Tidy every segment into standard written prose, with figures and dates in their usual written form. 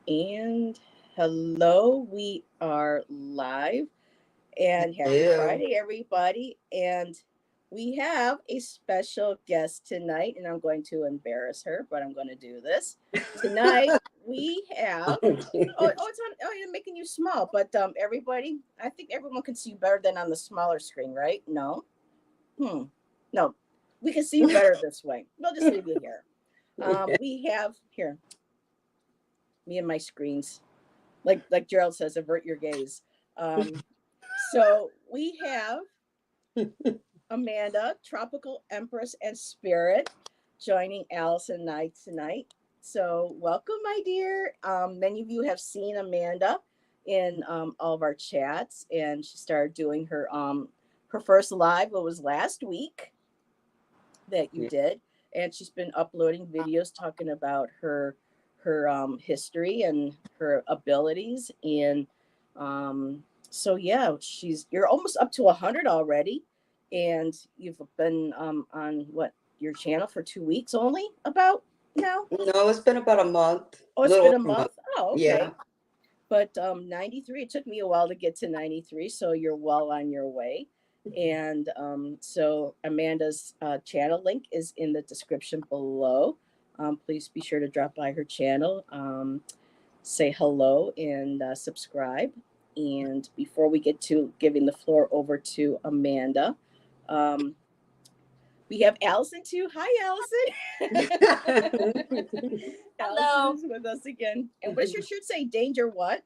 And hello, we are live. And happy Ew. Friday, everybody. And we have a special guest tonight, and I'm going to embarrass her, but I'm going to do this. Tonight, we have. It's on. Oh, you're making you small, but everybody, I think everyone can see you better than on the smaller screen, right? No, no, we can see you better this way. We'll just leave you here. We have here me and my screens. Like Gerald says, avert your gaze. Um, so we have Amanda, Tropical Empress and Spirit, joining Allyson and I tonight. So welcome, my dear. Many of you have seen Amanda in all of our chats, and she started doing her first live. It was last week that you did, and she's been uploading videos talking about her history and her abilities. And so yeah, you're almost up to 100 already, and you've been on what, your channel for 2 weeks only about now. No, it's been about a month, Oh, a it's little been a over a month. month. Oh, Yeah. okay. But 93, it took me a while to get to 93, so you're well on your way. And so Amanda's channel link is in the description below. Please be sure to drop by her channel, say hello, and subscribe. And before we get to giving the floor over to Amanda, um, we have Allyson too. Hi, Allyson. Allyson Hello. is with us again. And what does your shirt say? Danger what?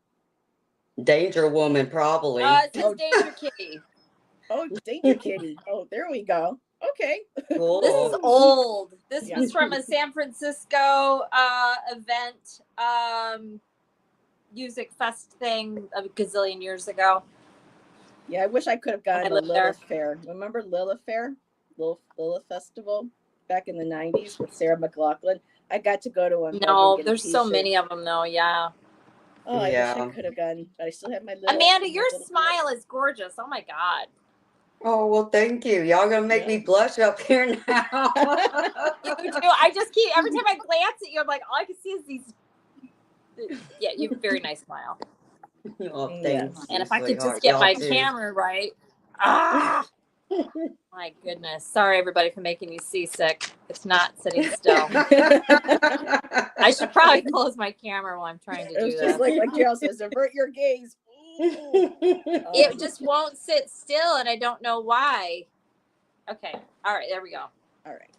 Danger woman, probably. It says Oh, Danger Kitty. oh, Danger Kitty. Oh, there we go. Okay. This is Cool. old. This Yeah. was from a San Francisco event, music fest thing a gazillion years ago. Yeah, I wish I could have I gone to lived there. Lilith Fair. Remember Lilith Fair? Lilith Festival back in the 90s with Sarah McLaughlin. I got to go to one, but I didn't No, get a there's so t-shirt. many of them though. Yeah. Oh, I wish I Yeah. could have gone, but I still have Amanda, my your little smile is gorgeous. Oh my God. Oh, well, thank you. Y'all gonna make yeah. me blush up here now. You do. I just keep, every time I glance at you, I'm like, all I can see is these. Yeah, you have a very nice smile. Oh, thank Yes. And you, if I could just sweetheart. get Y'all my too. camera right. Ah, my goodness. Sorry, everybody, for making you seasick. It's not sitting still. I should probably close my camera while I'm trying to It do was just this. like Gerald says, avert your gaze. Ooh. It just won't sit still, and I don't know why. Okay. All right. There we go. All right.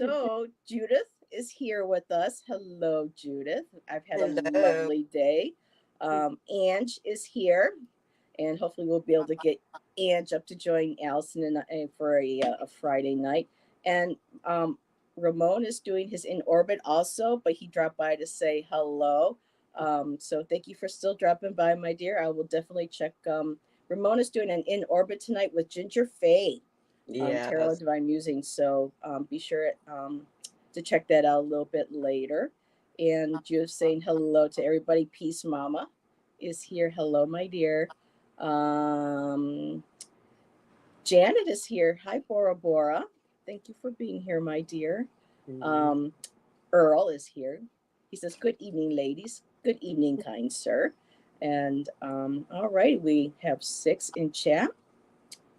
So Judith is here with us. Hello, Judith. I've had a Hello. lovely day. Ange is here, and hopefully we'll be able to get Ange up to join Allison for a Friday night. And Ramon is doing his in orbit also, but he dropped by to say hello. So thank you for still dropping by, my dear. I will definitely check. Ramon is doing an in orbit tonight with Ginger Faye, Tarot Yes. Divine Musing. So be sure to check that out a little bit later. And just saying hello to everybody. Peace Mama is here. Hello, my dear. Um, Janet is here. Hi, Bora Bora. Thank you for being here, my dear. Um, Earl is here. He says, "Good evening, ladies. Good evening, kind sir." And all right, we have 6 in chat.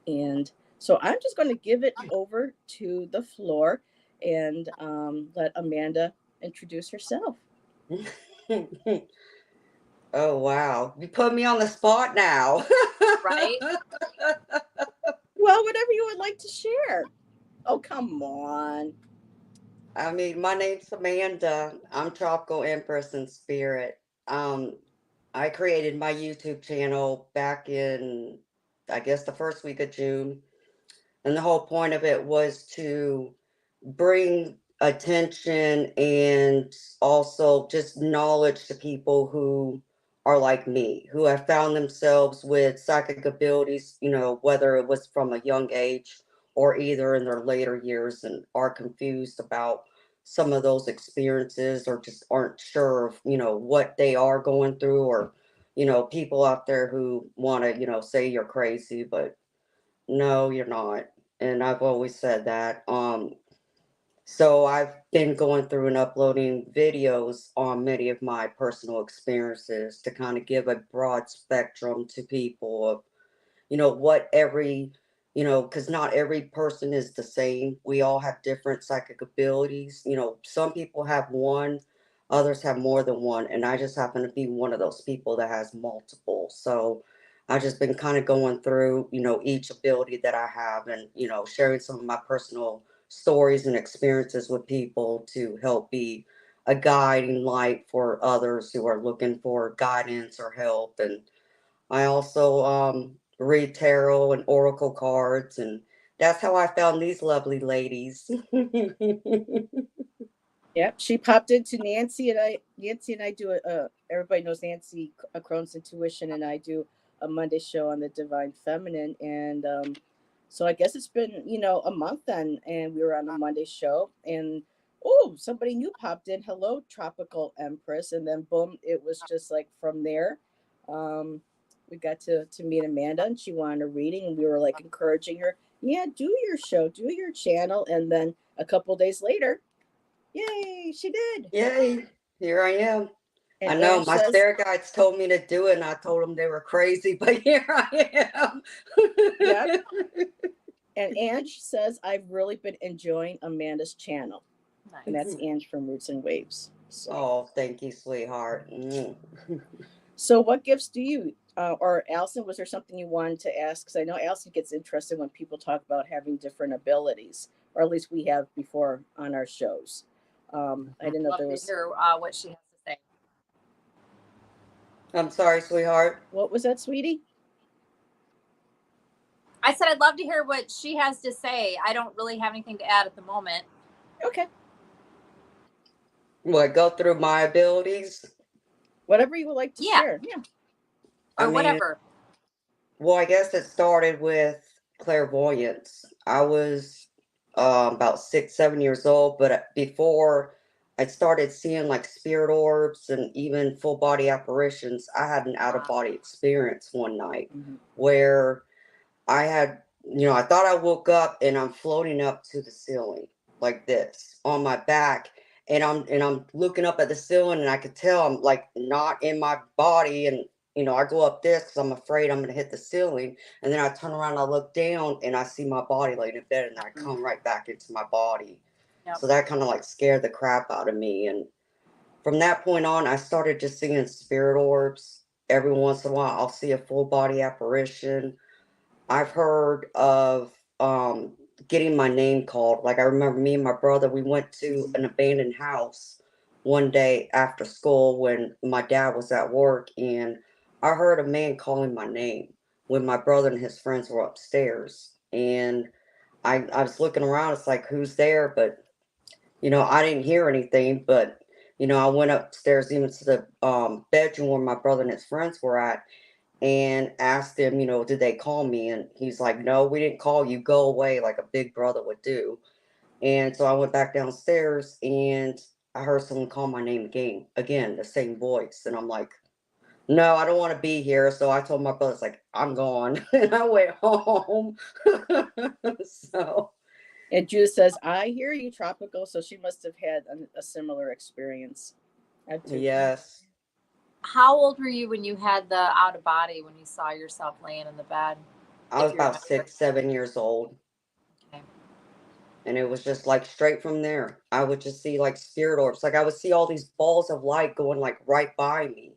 And so I'm just going to give it over to the floor and let Amanda introduce herself. Oh, wow. You put me on the spot now. Right? Well, whatever you would like to share. Oh, come on. I mean, my name's Amanda. I'm Tropical Empress in Spirit. Um, I created my YouTube channel back in, I guess, the first week of June. And the whole point of it was to bring attention and also just knowledge to people who are like me, who have found themselves with psychic abilities, whether it was from a young age or either in their later years and are confused about some of those experiences or just aren't sure of, what they are going through or, people out there who want to, say you're crazy, but no, you're not. And I've always said that. So I've been going through and uploading videos on many of my personal experiences to kind of give a broad spectrum to people of, what every, because not every person is the same. We all have different psychic abilities. Some people have one, others have more than one, and I just happen to be one of those people that has multiple. So I've just been kind of going through, each ability that I have, and, sharing some of my personal stories and experiences with people to help be a guiding light for others who are looking for guidance or help. And I also read tarot and oracle cards, and that's how I found these lovely ladies. Yep, she popped into Nancy and I. Nancy and I do everybody knows Nancy Crohn's Intuition, and I do a Monday show on the Divine Feminine, and so I guess it's been a month then, and we were on the Monday show, and oh, somebody new popped in. Hello, Tropical Empress, and then boom, it was just like from there. We got to meet Amanda, and she wanted a reading, and we were like encouraging her, yeah, do your show, do your channel, and then a couple days later. Yay, she did. Yay, here I am. And I know Ange my says, spirit guides told me to do it, and I told them they were crazy, but here I am. yep. And Ange says, I've really been enjoying Amanda's channel. Nice. And that's Ange from Roots and Waves. So. Oh, thank you, sweetheart. So what gifts do you, or Allyson, was there something you wanted to ask? Because I know Allyson gets interested when people talk about having different abilities, or at least we have before on our shows. I didn't know Love there to was. hear what she has to say. I'm sorry, sweetheart. What was that, sweetie? I said I'd love to hear what she has to say. I don't really have anything to add at the moment. Okay. What, go through my abilities? Whatever you would like to share. Yeah. Or whatever. Well, I guess it started with clairvoyance. I was about 6, 7 years old, but before I started seeing like spirit orbs and even full body apparitions, I had an out of body experience one night where I had, I thought I woke up and I'm floating up to the ceiling like this on my back. And I'm looking up at the ceiling, and I could tell I'm like not in my body. And I go up this because I'm afraid I'm going to hit the ceiling. And then I turn around, I look down, and I see my body laying in bed, and I come right back into my body. Yep. So that kind of like scared the crap out of me. And from that point on, I started just seeing spirit orbs. Every once in a while, I'll see a full body apparition. I've heard of getting my name called. Like I remember me and my brother, we went to an abandoned house one day after school when my dad was at work, and I heard a man calling my name when my brother and his friends were upstairs. And I was looking around, it's like, who's there? But I didn't hear anything, but I went upstairs even to the bedroom where my brother and his friends were at, and asked him, did they call me? And he's like, no, we didn't call you. Go away, like a big brother would do. And so I went back downstairs, and I heard someone call my name again, the same voice. And I'm like, no, I don't want to be here. So I told my brother, it's like, I'm gone. And I went home. So. And Judith says, I hear you, Tropical. So she must have had a similar experience. Yes. How old were you when you had the out of body, when you saw yourself laying in the bed? I was about 6, 7 years old. Okay. And it was just like straight from there. I would just see like spirit orbs. Like I would see all these balls of light going like right by me.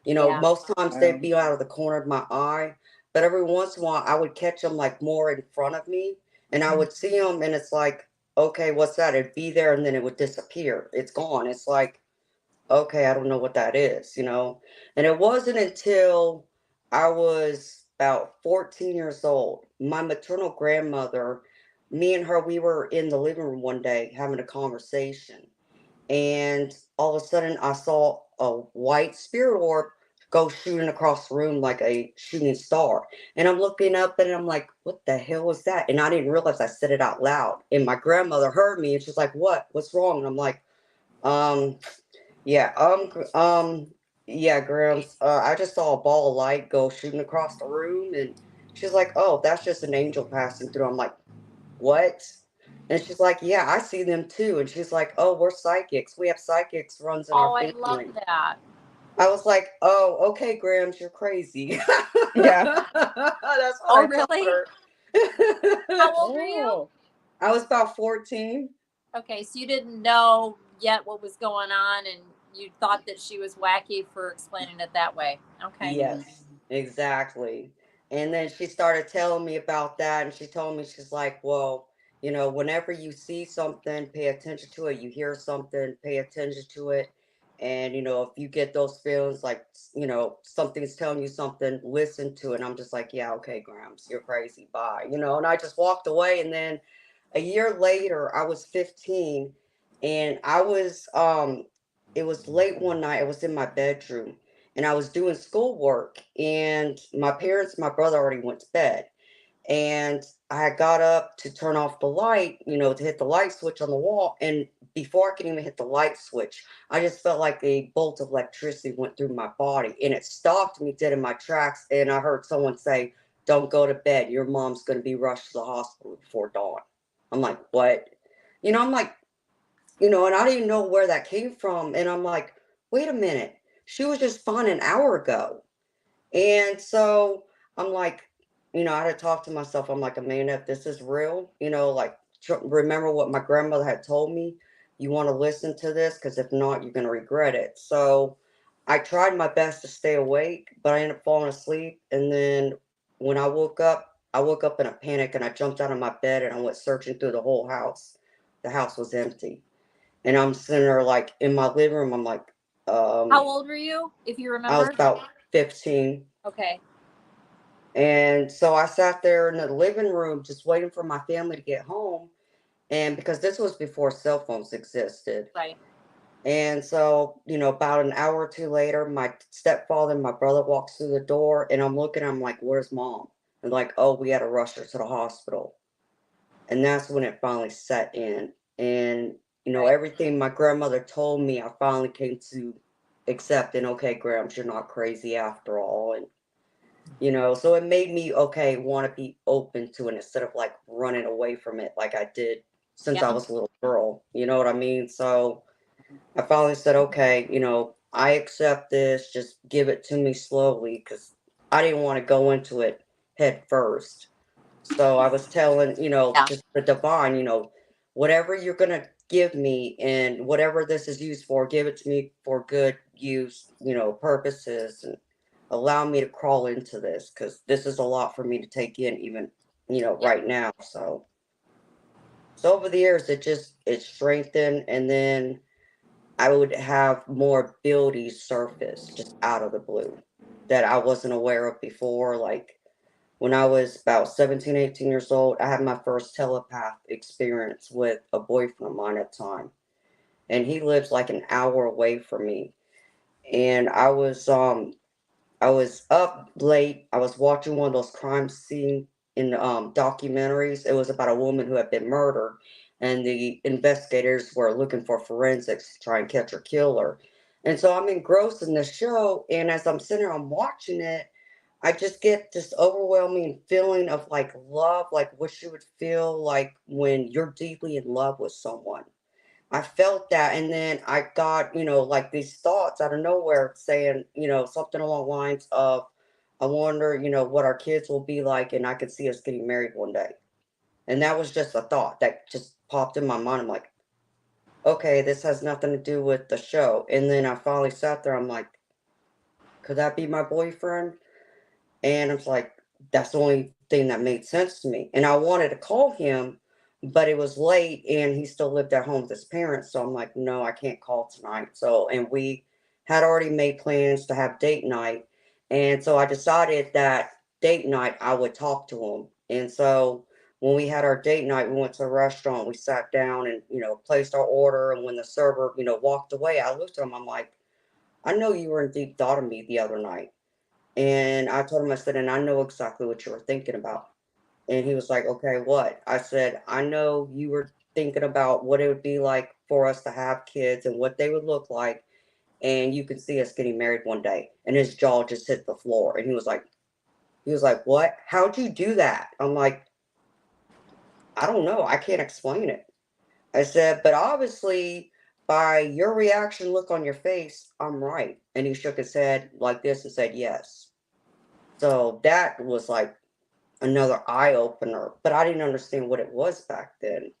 Most times they'd be out of the corner of my eye. But every once in a while I would catch them like more in front of me. And I would see them, and it's like, okay, what's that? It'd be there, and then it would disappear. It's gone. It's like, okay, I don't know what that is, And it wasn't until I was about 14 years old, my maternal grandmother, me and her, we were in the living room one day having a conversation. And all of a sudden, I saw a white spirit orb go shooting across the room like a shooting star. And I'm looking up, and I'm like, what the hell was that? And I didn't realize I said it out loud. And my grandmother heard me, and she's like, what's wrong? And I'm like, yeah, yeah, Grams. I just saw a ball of light go shooting across the room, and she's like, "Oh, that's just an angel passing through." I'm like, "What?" And she's like, yeah, I see them too. And she's like, oh, we're psychics. We have psychics runs in Oh, our I love family. that. I was like, oh, okay, Grams, you're crazy. Yeah. That's what Oh, I told really? her. How old are you? Oh. I was about 14. Okay, so you didn't know yet what was going on, and you thought that she was wacky for explaining it that way. Okay. Yes, exactly. And then she started telling me about that, and she told me, she's like, well, whenever you see something, pay attention to it. You hear something, pay attention to it. And, if you get those feelings like, something's telling you something, listen to it. And I'm just like, yeah, okay, Grams, you're crazy. Bye. And I just walked away. And then a year later, I was 15, and it was late one night. I was in my bedroom, and I was doing schoolwork, and my brother already went to bed. And I had got up to turn off the light, to hit the light switch on the wall. And before I could even hit the light switch, I just felt like a bolt of electricity went through my body, and it stopped me dead in my tracks. And I heard someone say, don't go to bed. Your mom's going to be rushed to the hospital before dawn. I'm like, what? I'm like, and I didn't know where that came from. And I'm like, wait a minute. She was just fine an hour ago. And so I'm like, I had to talk to myself. I'm like, Amanda, if this is real, like, remember what my grandmother had told me. You want to listen to this, because if not, you're going to regret it. So I tried my best to stay awake, but I ended up falling asleep. And then when I woke up in a panic, and I jumped out of my bed, and I went searching through the whole house. The house was empty. And I'm sitting there like in my living room. I'm like, How old were you, if you I was remember? about 15. Okay. And so I sat there in the living room just waiting for my family to get home. And because this was before cell phones existed. Right. And so, about an hour or two later, my stepfather and my brother walks through the door, and I'm like, where's mom? And like, oh, we had to rush her to the hospital. And that's when it finally set in. And, Right. everything my grandmother told me, I finally came to accept. And okay, Grams, you're not crazy after all. And, so it made me, okay, want to be open to it instead of like running away from it like I did since I Yeah. was a little girl. You know what I mean? So I finally said, okay, I accept this. Just give it to me slowly, because I didn't want to go into it head first. So I was telling, Yeah. just the divine, whatever you're going to give me, and whatever this is used for, give it to me for good use, purposes, and allow me to crawl into this, because this is a lot for me to take in, even, Yeah. right now. So over the years, it strengthened, and then I would have more abilities surface just out of the blue that I wasn't aware of before. Like when I was about 17, 18 years old, I had my first telepath experience with a boyfriend of mine at the time. And he lives like an hour away from me. And I was up late. I was watching one of those crime scene in documentaries. It was about a woman who had been murdered, and the investigators were looking for forensics to try and catch her killer. And so I'm engrossed in the show, and as I'm sitting there, I'm watching it. I just get this overwhelming feeling of like love, like what you would feel like when you're deeply in love with someone. I felt that, and then I got, like these thoughts out of nowhere saying, something along the lines of, I wonder, what our kids will be like, and I could see us getting married one day. And that was just a thought that just popped in my mind. I'm like, okay, this has nothing to do with the show. And then I finally sat there. I'm like, could that be my boyfriend? And it's like, that's the only thing that made sense to me. And I wanted to call him, but it was late, and he still lived at home with his parents. So I'm like, no, I can't call tonight. So, and we had already made plans to have date night. And so I decided that date night I would talk to him. And so when we had our date night, we went to a restaurant, we sat down and, placed our order. And when the server, walked away, I looked at him, I'm like, I know you were in deep thought of me the other night. And I told him, I said, and I know exactly what you were thinking about. And he was like, okay, what? I said, I know you were thinking about what it would be like for us to have kids and what they would look like. And you could see us getting married one day. And his jaw just hit the floor. And he was like, what? How'd you do that? I'm like, I don't know. I can't explain it. I said, but obviously, by your reaction, look on your face, I'm right. And he shook his head like this and said, yes. So that was like another eye opener, but I didn't understand what it was back then.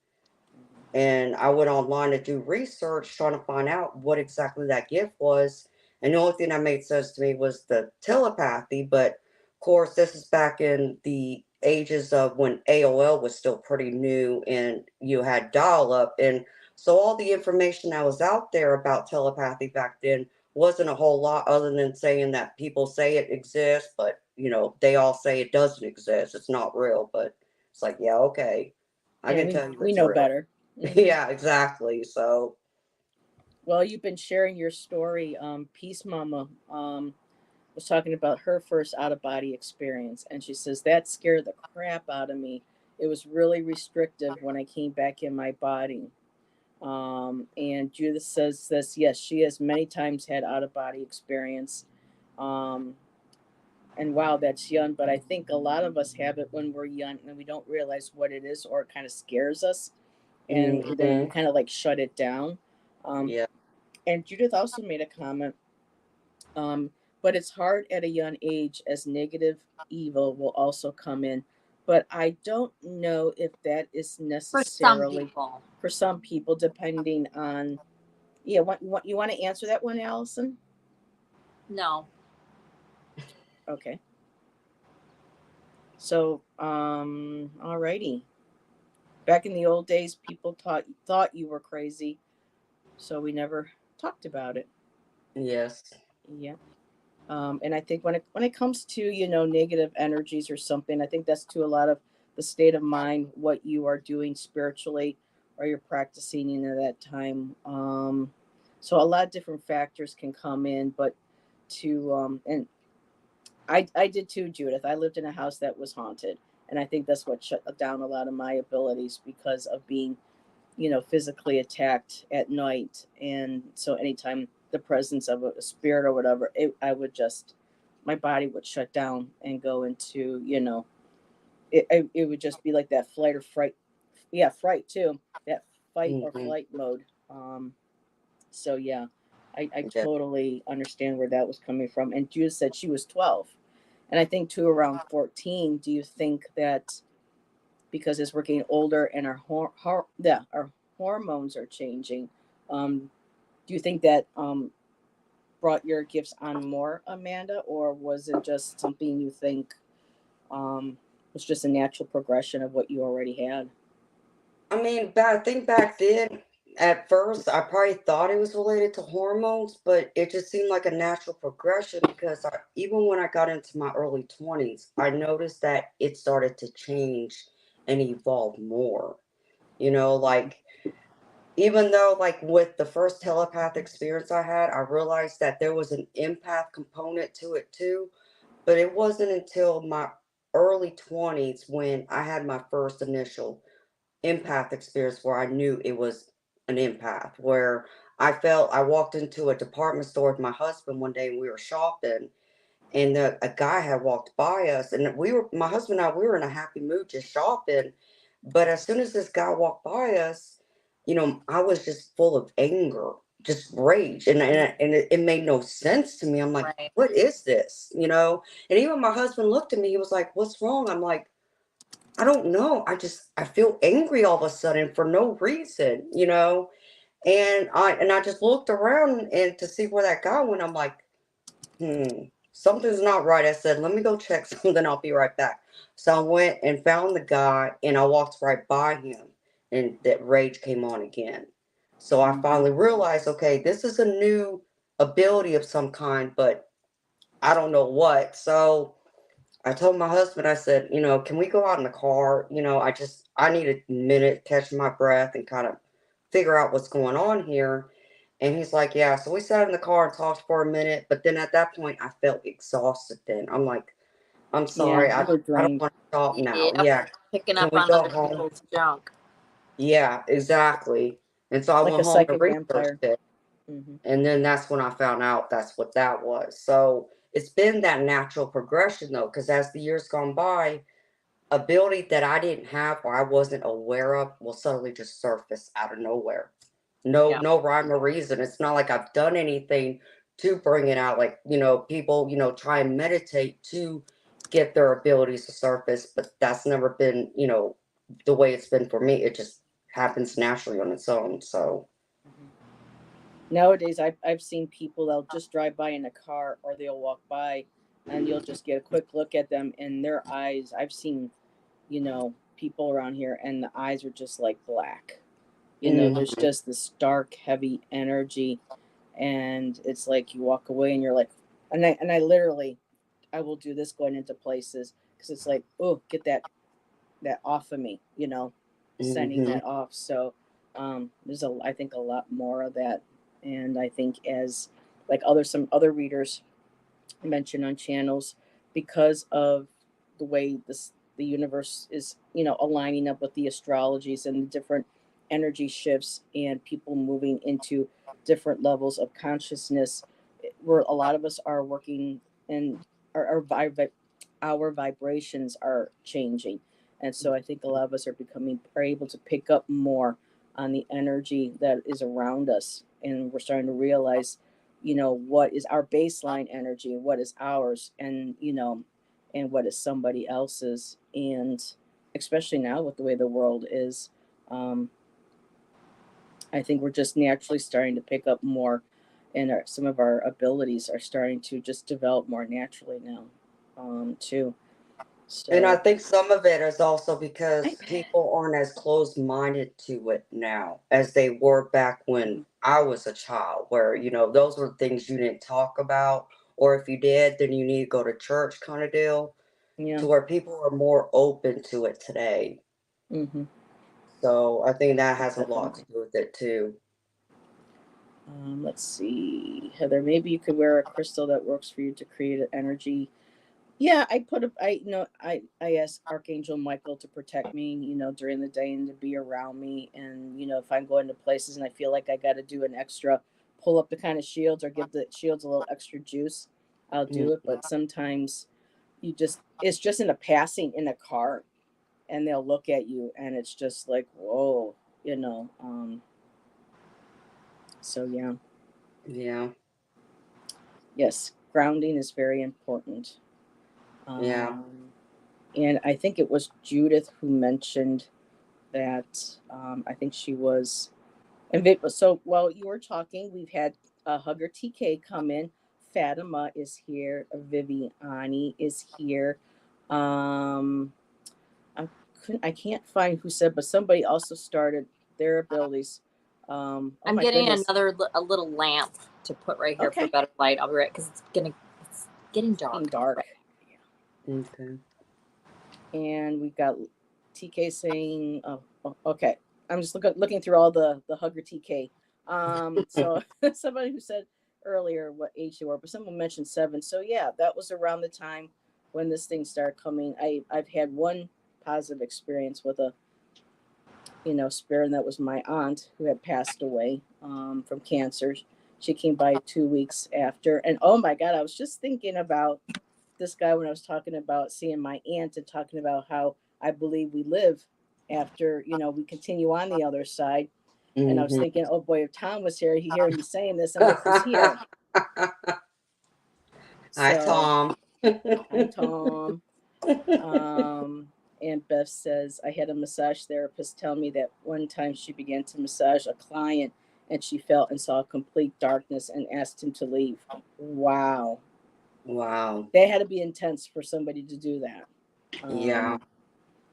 And I went online to do research trying to find out what exactly that gift was. And the only thing that made sense to me was the telepathy. But of course, this is back in the ages of when AOL was still pretty new and you had dial up. And so all the information that was out there about telepathy back then wasn't a whole lot other than saying that people say it exists, but they all say it doesn't exist. It's not real. But it's like, yeah, okay. I Yeah, can tell you we it's know real. better. Yeah, exactly. So, Well, you've been sharing your story. Peace Mama was talking about her first out of body experience, and she says that scared the crap out of me. It was really restrictive when I came back in my body. And Judith says this, yes, she has many times had out of body experience. Um, and wow, that's young, but I think a lot of us have it when we're young and we don't realize what it is, or it kind of scares us, and then we hmm kind of like shut it down. Um, yeah. and Judith also made a comment, but it's hard at a young age as negative evil will also come in. But I don't know if that is For some necessarily people. for some people, depending on. Yeah, you want to answer that one, Allyson? No. Okay. So, alrighty. Back in the old days, people thought you were crazy, so we never talked about it. Yes. Yeah. And I think when it comes to negative energies or something, I think that's to a lot of the state of mind, what you are doing spiritually, or you're practicing at that time. So a lot of different factors can come in, but and I did too, Judith. I lived in a house that was haunted, and I think that's what shut down a lot of my abilities because of being physically attacked at night. And so anytime the presence of a spirit or whatever, I would just, my body would shut down and go into, it would just be like that flight or fright. Yeah, fright too. That fight or hmm flight mode. So yeah, I Yeah. totally understand where that was coming from. And Judith said she was 12. And I think too around 14, do you think that because as we're getting older and our hormones are changing, do you think that brought your gifts on more, Amanda, or was it just something you think was just a natural progression of what you already had? I mean, I think back then, at first, I probably thought it was related to hormones, but it just seemed like a natural progression because even when I got into my early 20s, I noticed that it started to change and evolve more. Like, even though, like, with the first telepath experience I had, I realized that there was an empath component to it too. But it wasn't until my early 20s when I had my first initial empath experience where I knew it was an empath, where I walked into a department store with my husband one day and we were shopping, and a guy had walked by us, and my husband and I, we were in a happy mood just shopping. But as soon as this guy walked by us, I was just full of anger, just rage, and it made no sense to me. I'm like, Right. what is this? And even my husband looked at me. He was like, what's wrong? I'm like, I don't know. I feel angry all of a sudden for no reason. And I just looked around and to see where that guy went. I'm like, something's not right. I said, let me go check something. I'll be right back. So I went and found the guy and I walked right by him and that rage came on again. So I finally realized, okay, this is a new ability of some kind, but I don't know what. So I told my husband, I said, can we go out in the car? I need a minute, catch my breath and kind of figure out what's going on here. And he's like, yeah. So we sat in the car and talked for a minute. But then at that point, I felt exhausted then. I'm like, I'm Yeah, sorry. you I, were I don't drained. want to talk now. Yep. Yeah. Picking Can up we on go other home? people's junk. Yeah, exactly. And so I Like went a home to psychic research vampire. it. Hmm. And then that's when I found out that's what that was. So it's been that natural progression though, because as the years gone by, ability that I didn't have or I wasn't aware of will suddenly just surface out of nowhere. No, Yeah. no rhyme or reason. It's not like I've done anything to bring it out. Like, people, try and meditate to get their abilities to surface, but that's never been, the way it's been for me. It just happens naturally on its own. So, Nowadays, I've seen people that'll just drive by in a car or they'll walk by, and you'll just get a quick look at them and their eyes. I've seen, people around here, and the eyes are just like black. There's mhm, just this dark, heavy energy, and it's like you walk away and you're like, and I literally, I will do this going into places because it's like, oh, get that off of me, sending mhm. that off. So there's I think a lot more of that, and I think as like some other readers mention on channels, because of the way the universe is aligning up with the astrologies and the different energy shifts and people moving into different levels of consciousness, where a lot of us are working, and our vibrations are changing, and so I think a lot of us are able to pick up more on the energy that is around us, and we're starting to realize what is our baseline energy, what is ours, and and what is somebody else's. And especially now with the way the world is, um, I think we're just naturally starting to pick up more, and some of our abilities are starting to just develop more naturally now, too. And I So think some of it is also because I, people aren't as closed-minded to it now as they were back when I was a child, where, those were things you didn't talk about, or if you did, then you need to go to church kind of deal, yeah. to where people are more open to it today. Hmm. So I think that has a lot to Definitely. do with it too. Let's see, Heather. Maybe you could wear a crystal that works for you to create an energy. Yeah, I put up. I asked Archangel Michael to protect me, during the day and to be around me. And if I'm going to places and I feel like I got to do an extra, pull up the kind of shields or give the shields a little extra juice, I'll do it. Mhm. But sometimes it's just in a passing in a car, and they'll look at you, and it's just like, whoa, you know. So yeah, Yeah, yes, grounding is very important. yeah. Um, and I think it was Judith who mentioned that. I think she was, and so while you were talking, we've had Hugger TK come in. Fatima is here. Viviani is here. Um, I can't find who said, but somebody also started their abilities. Oh I'm my getting goodness. a little lamp to put right here for Okay. better light. I'll be right because it's getting In dark. dark. Okay. And we've got TK saying, oh, okay. I'm just looking through all the Hugger TK. So somebody who said earlier what age they were, but someone mentioned 7. So yeah, that was around the time when this thing started coming. I've had one positive experience with a spirit, and that was my aunt who had passed away from cancer. She came by 2 weeks after, and oh my God, I was just thinking about this guy when I was talking about seeing my aunt and talking about how I believe we live after, we continue on the other side. And I was Mhm. thinking, oh boy, if Tom was here, he'd hear me saying this and look who's here. Hi, So, Tom. hi, Tom. Um, and Beth says, I had a massage therapist tell me that one time she began to massage a client and she felt and saw complete darkness and asked him to leave. Wow. Wow. They had to be intense for somebody to do that. Yeah.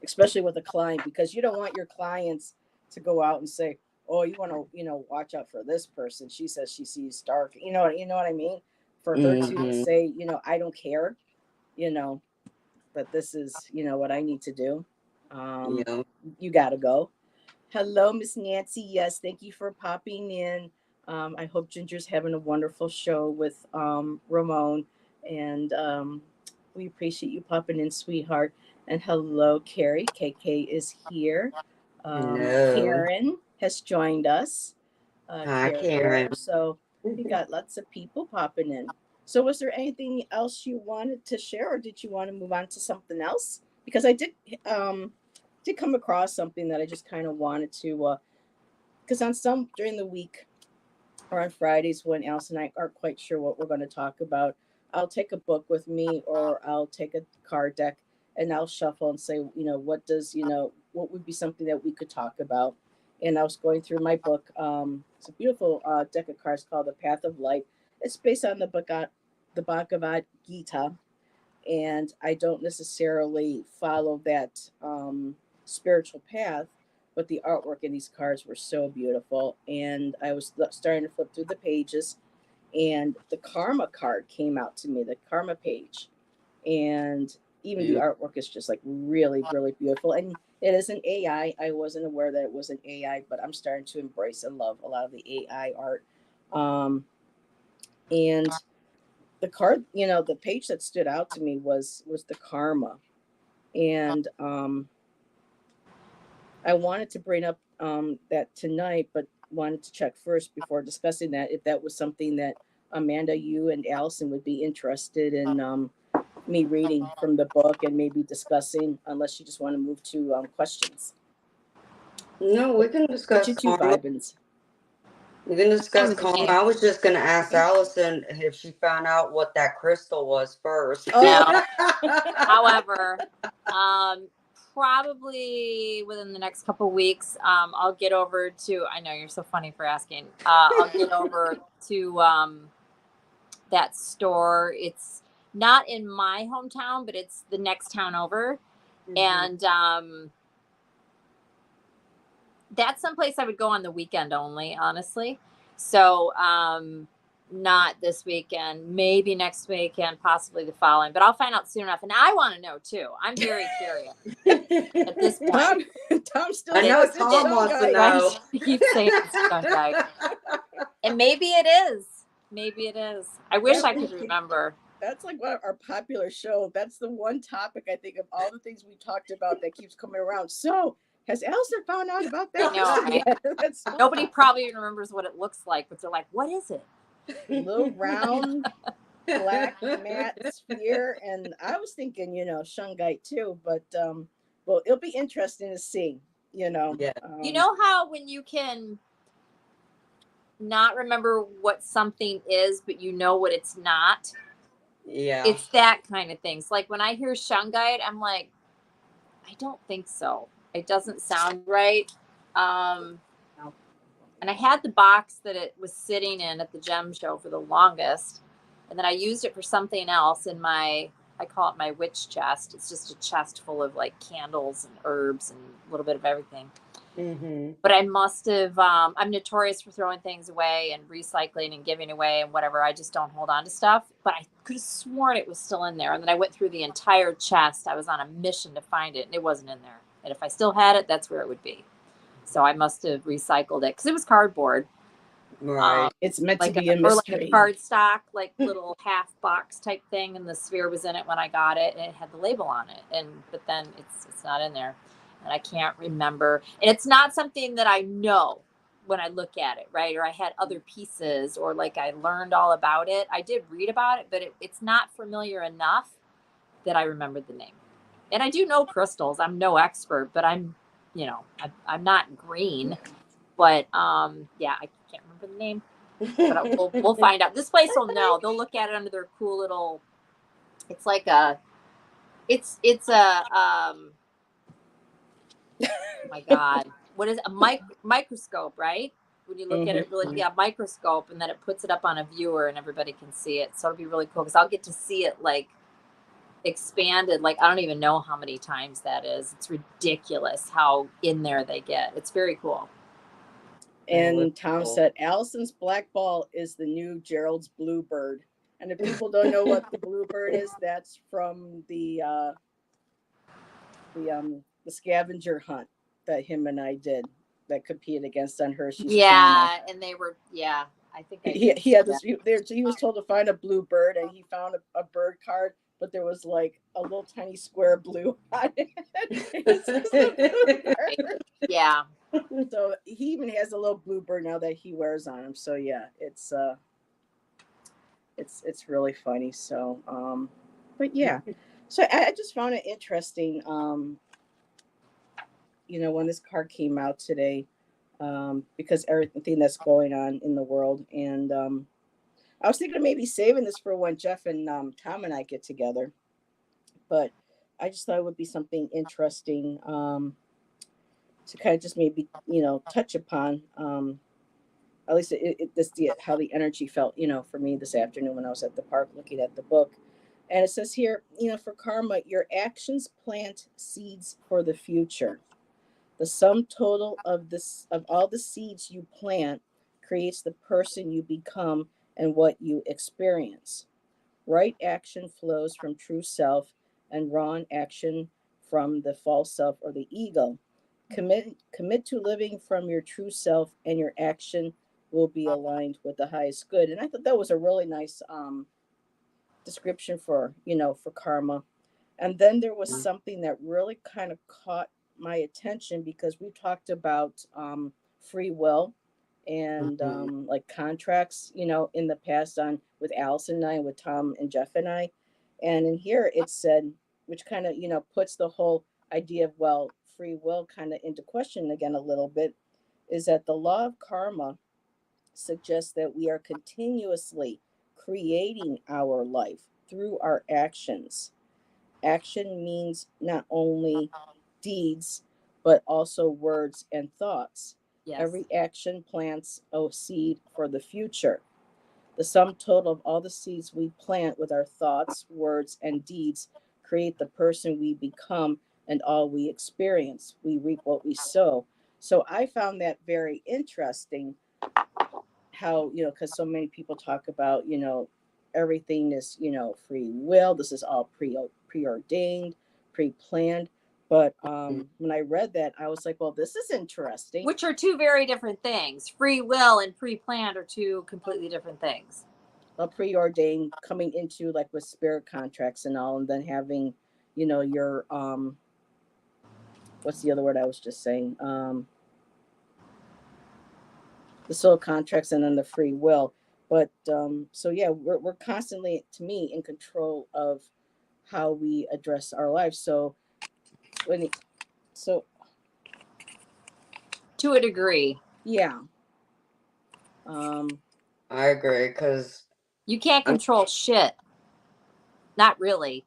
Especially with a client, because you don't want your clients to go out and say, oh, you want to watch out for this person, she says she sees dark, what I mean, for her to Mhm. say, I don't care, you know but this is what I need to do. um Yeah. you gotta go. Hello, Miss Nancy. Yes, thank you for popping in. I hope Ginger's having a wonderful show with Ramon, and we appreciate you popping in, sweetheart. And hello, Carrie. KK is here. Hello. Karen has joined us. Hi, Karen. Karen. So we got lots of people popping in. So was there anything else you wanted to share, or did you want to move on to something else? because I did come across something that I just kind of wanted to, because on some during the week or on Fridays when Allyson and I aren't quite sure what we're going to talk about, I'll take a book with me or I'll take a card deck and I'll shuffle and say, what would be something that we could talk about. And I was going through my book. It's a beautiful deck of cards called The Path of Light. It's based on the Bhagavad Gita, and I don't necessarily follow that spiritual path, but the artwork in these cards were so beautiful. And I was starting to flip through the pages, and the karma card came out to me, the karma page. And even the artwork is just like really, really beautiful. And it is an AI. I wasn't aware that it was an AI, but I'm starting to embrace and love a lot of the AI art. And the card, the page that stood out to me was the karma. And I wanted to bring up that tonight, but wanted to check first before discussing that if that was something that Amanda, you and Allyson would be interested in me reading from the book and maybe discussing, unless you just want to move to questions. No, we can discuss What you two karma. vibins? We can discuss with karma. me. I was just gonna ask Allyson if she found out what that crystal was first. No. However, probably within the next couple weeks, I'll get over to. I know you're so funny for asking. I'll get over to that store. It's not in my hometown, but it's the next town over, and that's someplace I would go on the weekend only, honestly. So, not this weekend, maybe next weekend, possibly the following, but I'll find out soon enough. And I want to know too. I'm very curious at this point. Tom still I know says it's Tom wants to know. He keeps saying it's Shungite. And maybe it is. Maybe it is. I wish I could remember. That's like one of our popular show. That's the one topic I think of all the things we talked about that keeps coming around. So has Allyson found out about that? I know, right? Nobody probably even remembers what it looks like, but they're like, what is it? Little round black matte sphere. And I was thinking, shungite too, but well, it'll be interesting to see, Yeah. You know how when you can not remember what something is, but you know what it's not? Yeah. It's that kind of things. Like when I hear shungite, I'm like, I don't think so. It doesn't sound right. And I had the box that it was sitting in at the gem show for the longest. And then I used it for something else in I call it my witch chest. It's just a chest full of like candles and herbs and a little bit of everything. But I must have, I'm notorious for throwing things away and recycling and giving away and whatever. I just don't hold on to stuff. But I could have sworn it was still in there. And then I went through the entire chest. I was on a mission to find it and it wasn't in there. And if I still had it, that's where it would be. So I must have recycled it because it was cardboard. Right. It's meant like to be a or like mystery. a cardstock, like little half box type thing, and the sphere was in it when I got it, and it had the label on it. But then it's not in there, and I can't remember. And it's not something that I know when I look at it, right? Or I had other pieces, or like I learned all about it. I did read about it, but it's not familiar enough that I remembered the name. And I do know crystals. I'm no expert, but I'm not green. But yeah, I can't remember the name. But we'll find out. This place will know. They'll look at it under their cool little. It's like it's a oh my God, what is it? A microscope, right? When you look at it really, microscope, and then it puts it up on a viewer and everybody can see it. So it'll be really cool because I'll get to see it like expanded. Like I don't even know how many times that is. It's ridiculous how in there they get. It's very cool. And Tom said, Allyson's black ball is the new Gerald's bluebird. And if people don't know what the bluebird is, that's from the scavenger hunt that him and I did that competed against on Hershey's channel. And they were, I think he had this. He was told to find a bluebird, and he found a bird card, but there was like a little tiny square blue on it. Yeah. So he even has a little bluebird now that he wears on him. So yeah, it's really funny. So but yeah. So I just found it interesting. When this card came out today, because everything that's going on in the world, and I was thinking of maybe saving this for when Jeff and Tom and I get together, but I just thought it would be something interesting to kind of just maybe touch upon. At least how the energy felt, for me this afternoon when I was at the park looking at the book. And it says here, for karma, your actions plant seeds for the future. The sum total of all the seeds you plant creates the person you become and what you experience. Right action flows from true self, and wrong action from the false self or the ego. Commit to living from your true self, and your action will be aligned with the highest good. And I thought that was a really nice description for karma. And then there was something that really kind of caught my attention, because we talked about free will and like contracts, in the past on with Allyson and I, with Tom and Jeff and I. And in here it said, which kind of, puts the whole idea of, well, free will kind of into question again a little bit, is that the law of karma suggests that we are continuously creating our life through our actions. Action means not only deeds, but also words and thoughts. Yes. Every action plants a seed for the future. The sum total of all the seeds we plant with our thoughts, words, and deeds create the person we become and all we experience. We reap what we sow. So I found that very interesting, how, because so many people talk about, everything is, free will. This is all preordained, pre-planned. But when I read that, I was like, well, this is interesting. Which are two very different things. Free will and pre-planned are two completely different things. Well, preordained coming into like with spirit contracts and all, and then having, your what's the other word I was just saying? The soul contracts, and then the free will. But so yeah, we're constantly, to me, in control of how we address our lives. So to a degree, yeah. I agree, because you can't control shit. Not really.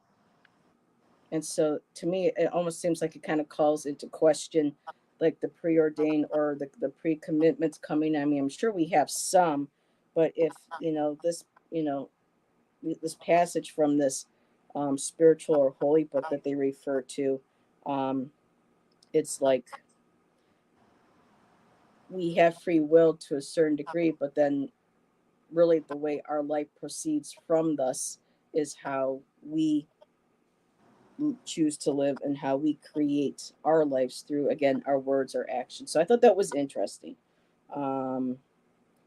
And so to me, it almost seems like it kind of calls into question, like the preordained or the pre-commitments coming. I mean, I'm sure we have some, but if this passage from this spiritual or holy book that they refer to, it's like we have free will to a certain degree, but then really the way our life proceeds from this is how we choose to live and how we create our lives through, again, our words or actions. So I thought that was interesting. And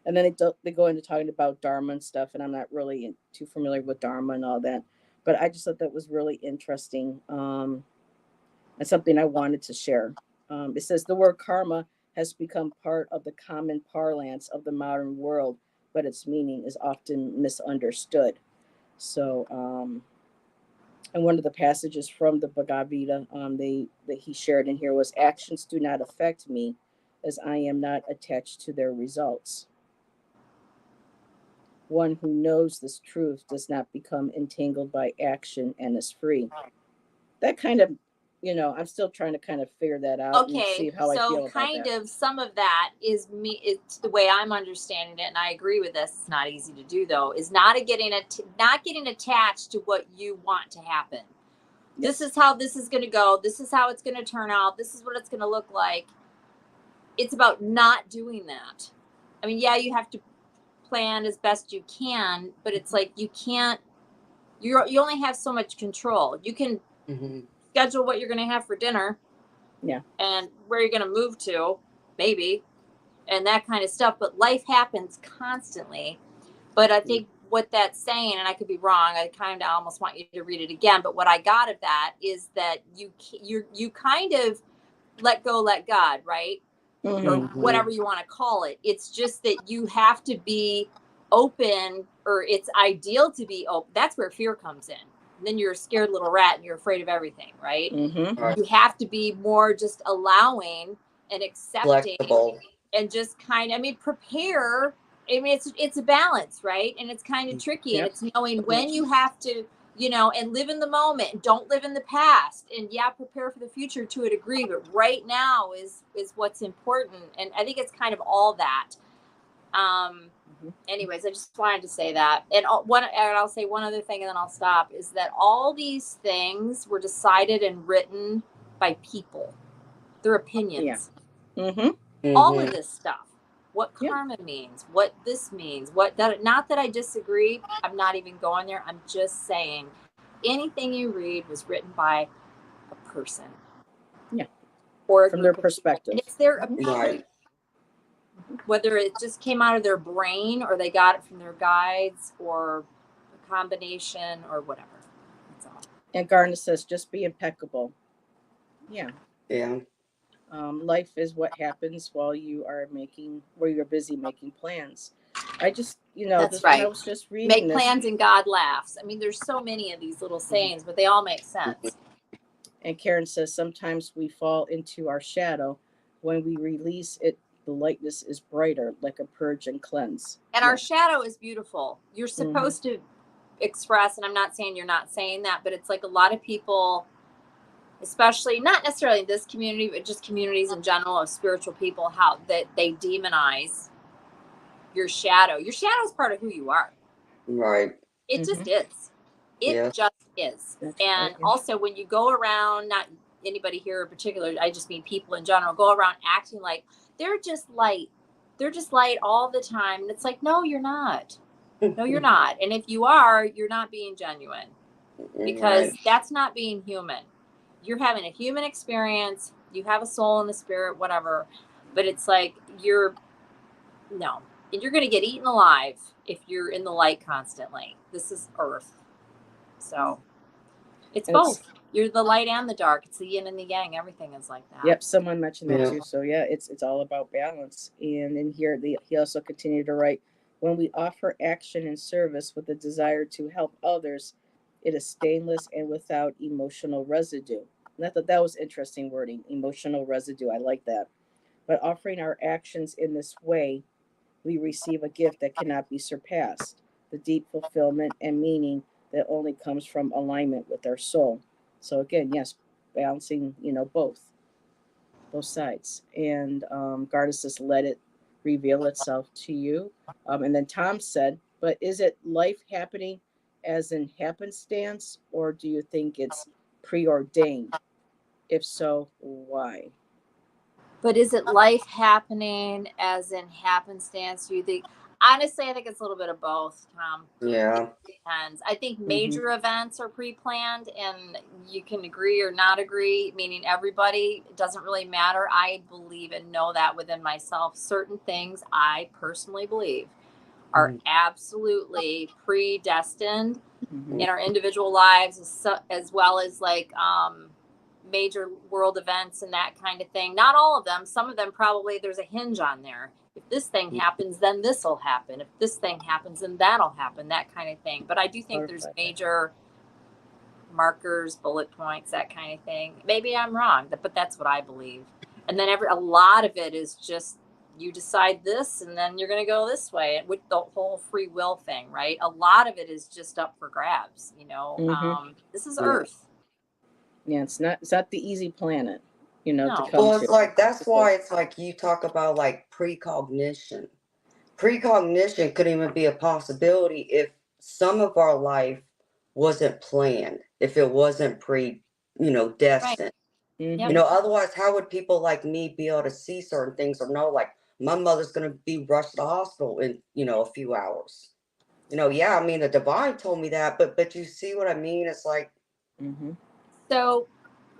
then they go into talking about Dharma and stuff, and I'm not really too familiar with Dharma and all that, but I just thought that was really interesting, and something I wanted to share. It says the word karma has become part of the common parlance of the modern world, but its meaning is often misunderstood. So, and one of the passages from the Bhagavad Gita that he shared in here was, actions do not affect me, as I am not attached to their results. One who knows this truth does not become entangled by action and is free. That kind of, I'm still trying to kind of figure that out. Okay, and see how I feel about kind that. of some of that is me. It's the way I'm understanding it, and I agree with this. It's not easy to do, though. Is not getting attached to what you want to happen. Yes. This is how this is going to go. This is how it's going to turn out. This is what it's going to look like. It's about not doing that. I mean, yeah, you have to plan as best you can, but it's like you can't. You only have so much control. You can schedule what you're going to have for dinner. Yeah. And where you're going to move to, maybe, and that kind of stuff. But life happens constantly. But I think what that's saying, and I could be wrong, I kind of almost want you to read it again, but what I got of that is that you kind of let go, let God, right? Or whatever you want to call it. It's just that you have to be open, or it's ideal to be open. That's where fear comes in. then you're a scared little rat and you're afraid of everything, right? Mm-hmm. Right. You have to be more just allowing and accepting Flexible. and just kind of, I mean, prepare. I mean, it's a balance, right? And it's kind of tricky, and Yep. it's knowing when you have to, you know, and live in the moment and don't live in the past, and yeah, prepare for the future to a degree, but right now is what's important. And I think it's kind of all that. Anyways, I just wanted to say that. And I'll say one other thing and then I'll stop, is that all these things were decided and written by people, their opinions. Yeah. Mm-hmm. All of this stuff, what Yeah. karma means, what this means, what that, not that I disagree, I'm not even going there. I'm just saying anything you read was written by a person. Yeah. Or from their perspective. and it's their opinion. Right. Whether it just came out of their brain or they got it from their guides or a combination or whatever. That's all. And Garna says, just be impeccable. Yeah. Yeah. Life is what happens while you're busy making plans. I just, That's when I right. was just reading Make this, plans and God laughs. I mean, there's so many of these little sayings, but they all make sense. and Karen says, sometimes we fall into our shadow. When we release it, the lightness is brighter, like a purge and cleanse. And Yeah. our shadow is beautiful. You're supposed to express, and I'm not saying you're not saying that, but it's like a lot of people, especially not necessarily in this community, but just communities in general of spiritual people, how that they demonize your shadow. Your shadow is part of who you are. Right. It just is. It just is. That's And right, yeah. also when you go around, not anybody here in particular, I just mean people in general, go around acting like they're just light. They're just light all the time. And it's like, no, you're not. No, you're not. And if you are, you're not being genuine, because Right. that's not being human. You're having a human experience. You have a soul and a spirit, whatever. But it's like no. And you're going to get eaten alive if you're in the light constantly. This is Earth. So it's both. You're the light and the dark. It's the yin and the yang. Everything is like that. Yep, someone mentioned that Yeah. too. So yeah, it's all about balance. And in here, he also continued to write, when we offer action and service with a desire to help others, it is stainless and without emotional residue. And I thought that was interesting wording, emotional residue. I like that. But offering our actions in this way, we receive a gift that cannot be surpassed, the deep fulfillment and meaning that only comes from alignment with our soul. So again, yes, balancing, both sides. And Garda says, let it reveal itself to you. And then Tom said, but is it life happening as in happenstance, or do you think it's preordained? If so, why? But is it life happening as in happenstance? Do you think? Honestly, I think it's a little bit of both, Tom. Yeah. It depends. I think major events are pre-planned, and you can agree or not agree, meaning everybody, it doesn't really matter. I believe and know that within myself. Certain things I personally believe are absolutely predestined in our individual lives, as well as like major world events and that kind of thing. Not all of them. Some of them probably there's a hinge on there. If this thing happens, then this will happen. If this thing happens, then that'll happen. That kind of thing. But I do think there's major markers, bullet points, that kind of thing. Maybe I'm wrong, but that's what I believe. And then a lot of it is just you decide this, and then you're going to go this way, with the whole free will thing, right? A lot of it is just up for grabs. This is Earth. Yeah, it's not the easy planet, to come Well, to. it's like, that's why it's like you talk about like precognition. Precognition could even be a possibility if some of our life wasn't planned, if it wasn't destined. Right. Otherwise, how would people like me be able to see certain things or know, like, my mother's going to be rushed to the hospital in, a few hours? Yeah, I mean, the divine told me that, but you see what I mean? It's like, So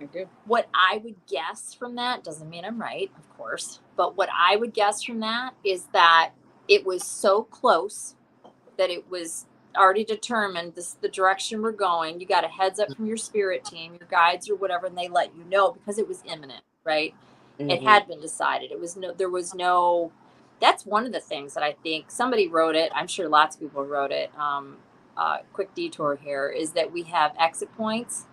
I do. What I would guess from that, doesn't mean I'm right, of course, but what I would guess from that is that it was so close that it was already determined this is the direction we're going. You got a heads up from your spirit team, your guides or whatever, and they let you know because it was imminent, right? It had been decided. There was no, that's one of the things that I think somebody wrote it. I'm sure lots of people wrote it. quick detour here, is that we have exit points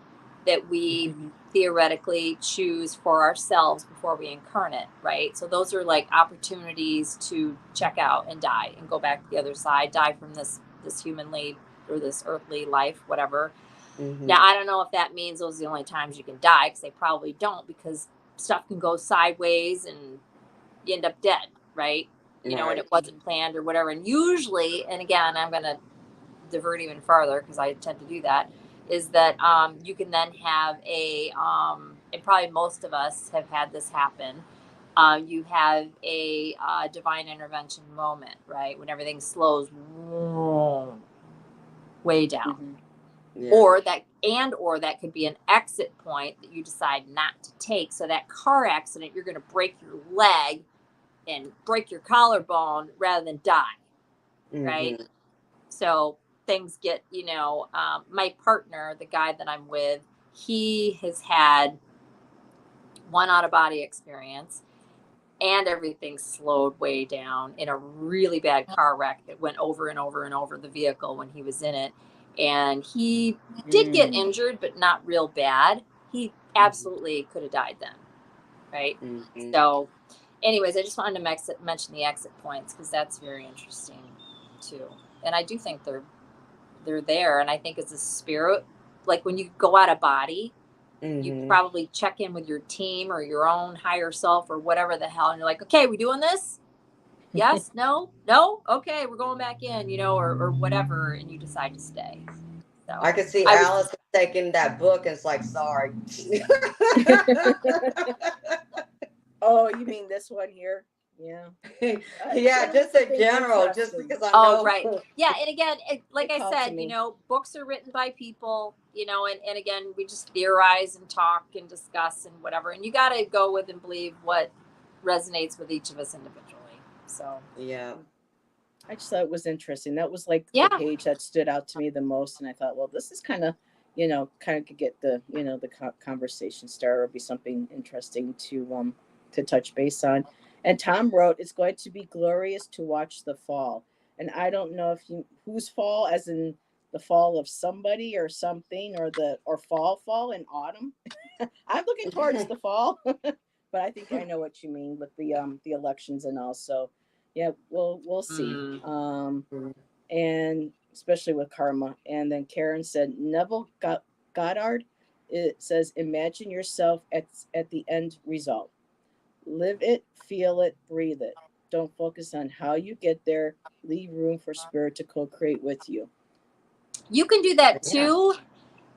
that we Mm-hmm. theoretically choose for ourselves before we incarnate, right? So those are like opportunities to check out and die and go back to the other side, die from this humanly or this earthly life, whatever. Mm-hmm. Now, I don't know if that means those are the only times you can die, because they probably don't, because stuff can go sideways and you end up dead, right? You know, and it wasn't planned or whatever. And usually, and again, I'm going to divert even farther because I tend to do that, is that you can then have and probably most of us have had this happen. You have a divine intervention moment, right? When everything slows way down. Mm-hmm. Yeah. Or that could be an exit point that you decide not to take. So that car accident, you're going to break your leg and break your collarbone rather than die, right? Mhm. So things get, my partner, the guy that I'm with, he has had one out of body experience, and everything slowed way down in a really bad car wreck that went over and over and over the vehicle when he was in it. And he did get injured, but not real bad. He absolutely could have died then, right? Mhm. So anyways, I just wanted to mention the exit points, because that's very interesting too. And I do think they're there. And I think as a spirit, like when you go out of body, you Mhm. probably check in with your team or your own higher self or whatever the hell, and you're like, okay, we doing this? Yes, no, okay, we're going back in, or whatever, and you decide to stay. So I could see I was Allyson taking that book and it's like, sorry. Oh, you mean this one here? Yeah. Yeah, just in Something general, just interesting. because I Oh, know. right. Yeah. And again, like It I called to said, me. books are written by people, and again, we just theorize and talk and discuss and whatever. And you got to go with and believe what resonates with each of us individually. So, Yeah. I just thought it was interesting. That was like the yeah. page that stood out to me the most, and I thought, well, this is kind of, kind of could get the, the conversation started, or be something interesting to touch base on. And Tom wrote, "It's going to be glorious to watch the fall." And I don't know if you whose fall, as in the fall of somebody or something, or fall in autumn. I'm looking towards the fall, but I think I know what you mean with the elections and all. So yeah, we'll see. Mm. And especially with karma. And then Karen said, Neville Goddard, it says, imagine yourself at the end result. Live it, feel it, breathe it. Don't focus on how you get there. Leave room for spirit to co-create with you. You can do that Yeah. too.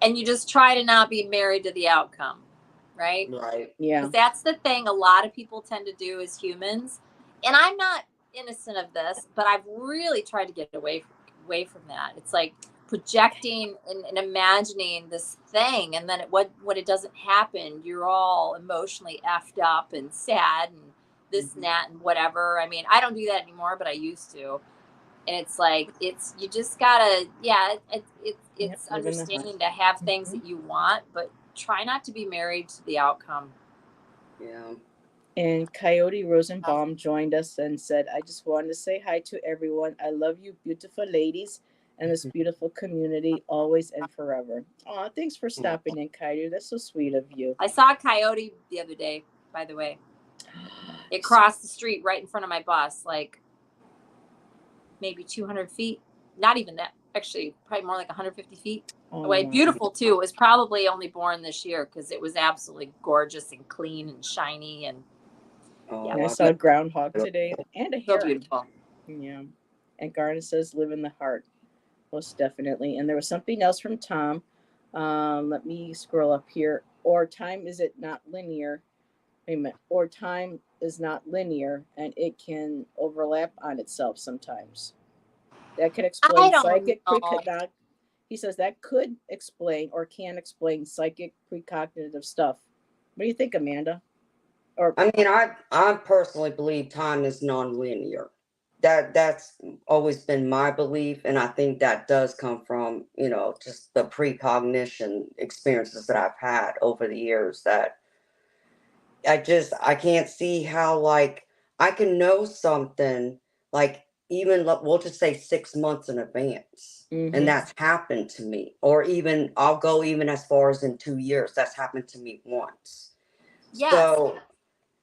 And you just try to not be married to the outcome, right? Right. Yeah. Because that's the thing a lot of people tend to do as humans. And I'm not innocent of this, but I've really tried to get away from that. It's like projecting and imagining this thing, and then when it doesn't happen, you're all emotionally effed up and sad and this and that and whatever. I mean, I don't do that anymore, but I used to. And it's like, you just gotta, it's understanding to have things that you want, but try not to be married to the outcome. Yeah. And Coyote Rosenbaum joined us and said, I just wanted to say hi to everyone. I love you, beautiful ladies, and this beautiful community, always and forever. Aw, thanks for stopping in, Coyote. That's so sweet of you. I saw a coyote the other day, by the way. It crossed the street right in front of my bus, like maybe 200 feet. Not even that, actually, probably more like 150 feet away. Wow. Beautiful, too. It was probably only born this year because it was absolutely gorgeous and clean and shiny. And And I saw a groundhog today and a so heron. beautiful. Yeah. And Garnet says, live in the heart. Most definitely. And there was something else from Tom. Let me scroll up here. Or time is it not linear? Wait a minute. Or time is not linear and it can overlap on itself sometimes. That could explain I don't psychic know. precognitive. He says that could explain or can explain psychic precognitive stuff. What do you think, Amanda? Or I mean, I personally believe time is nonlinear. That's always been my belief, and I think that does come from, just the precognition experiences that I've had over the years, that I can't see how, like, I can know something, like, even we'll just say 6 months in advance. Mhm. And that's happened to me. Or even I'll go even as far as in 2 years. That's happened to me once. Yes. So,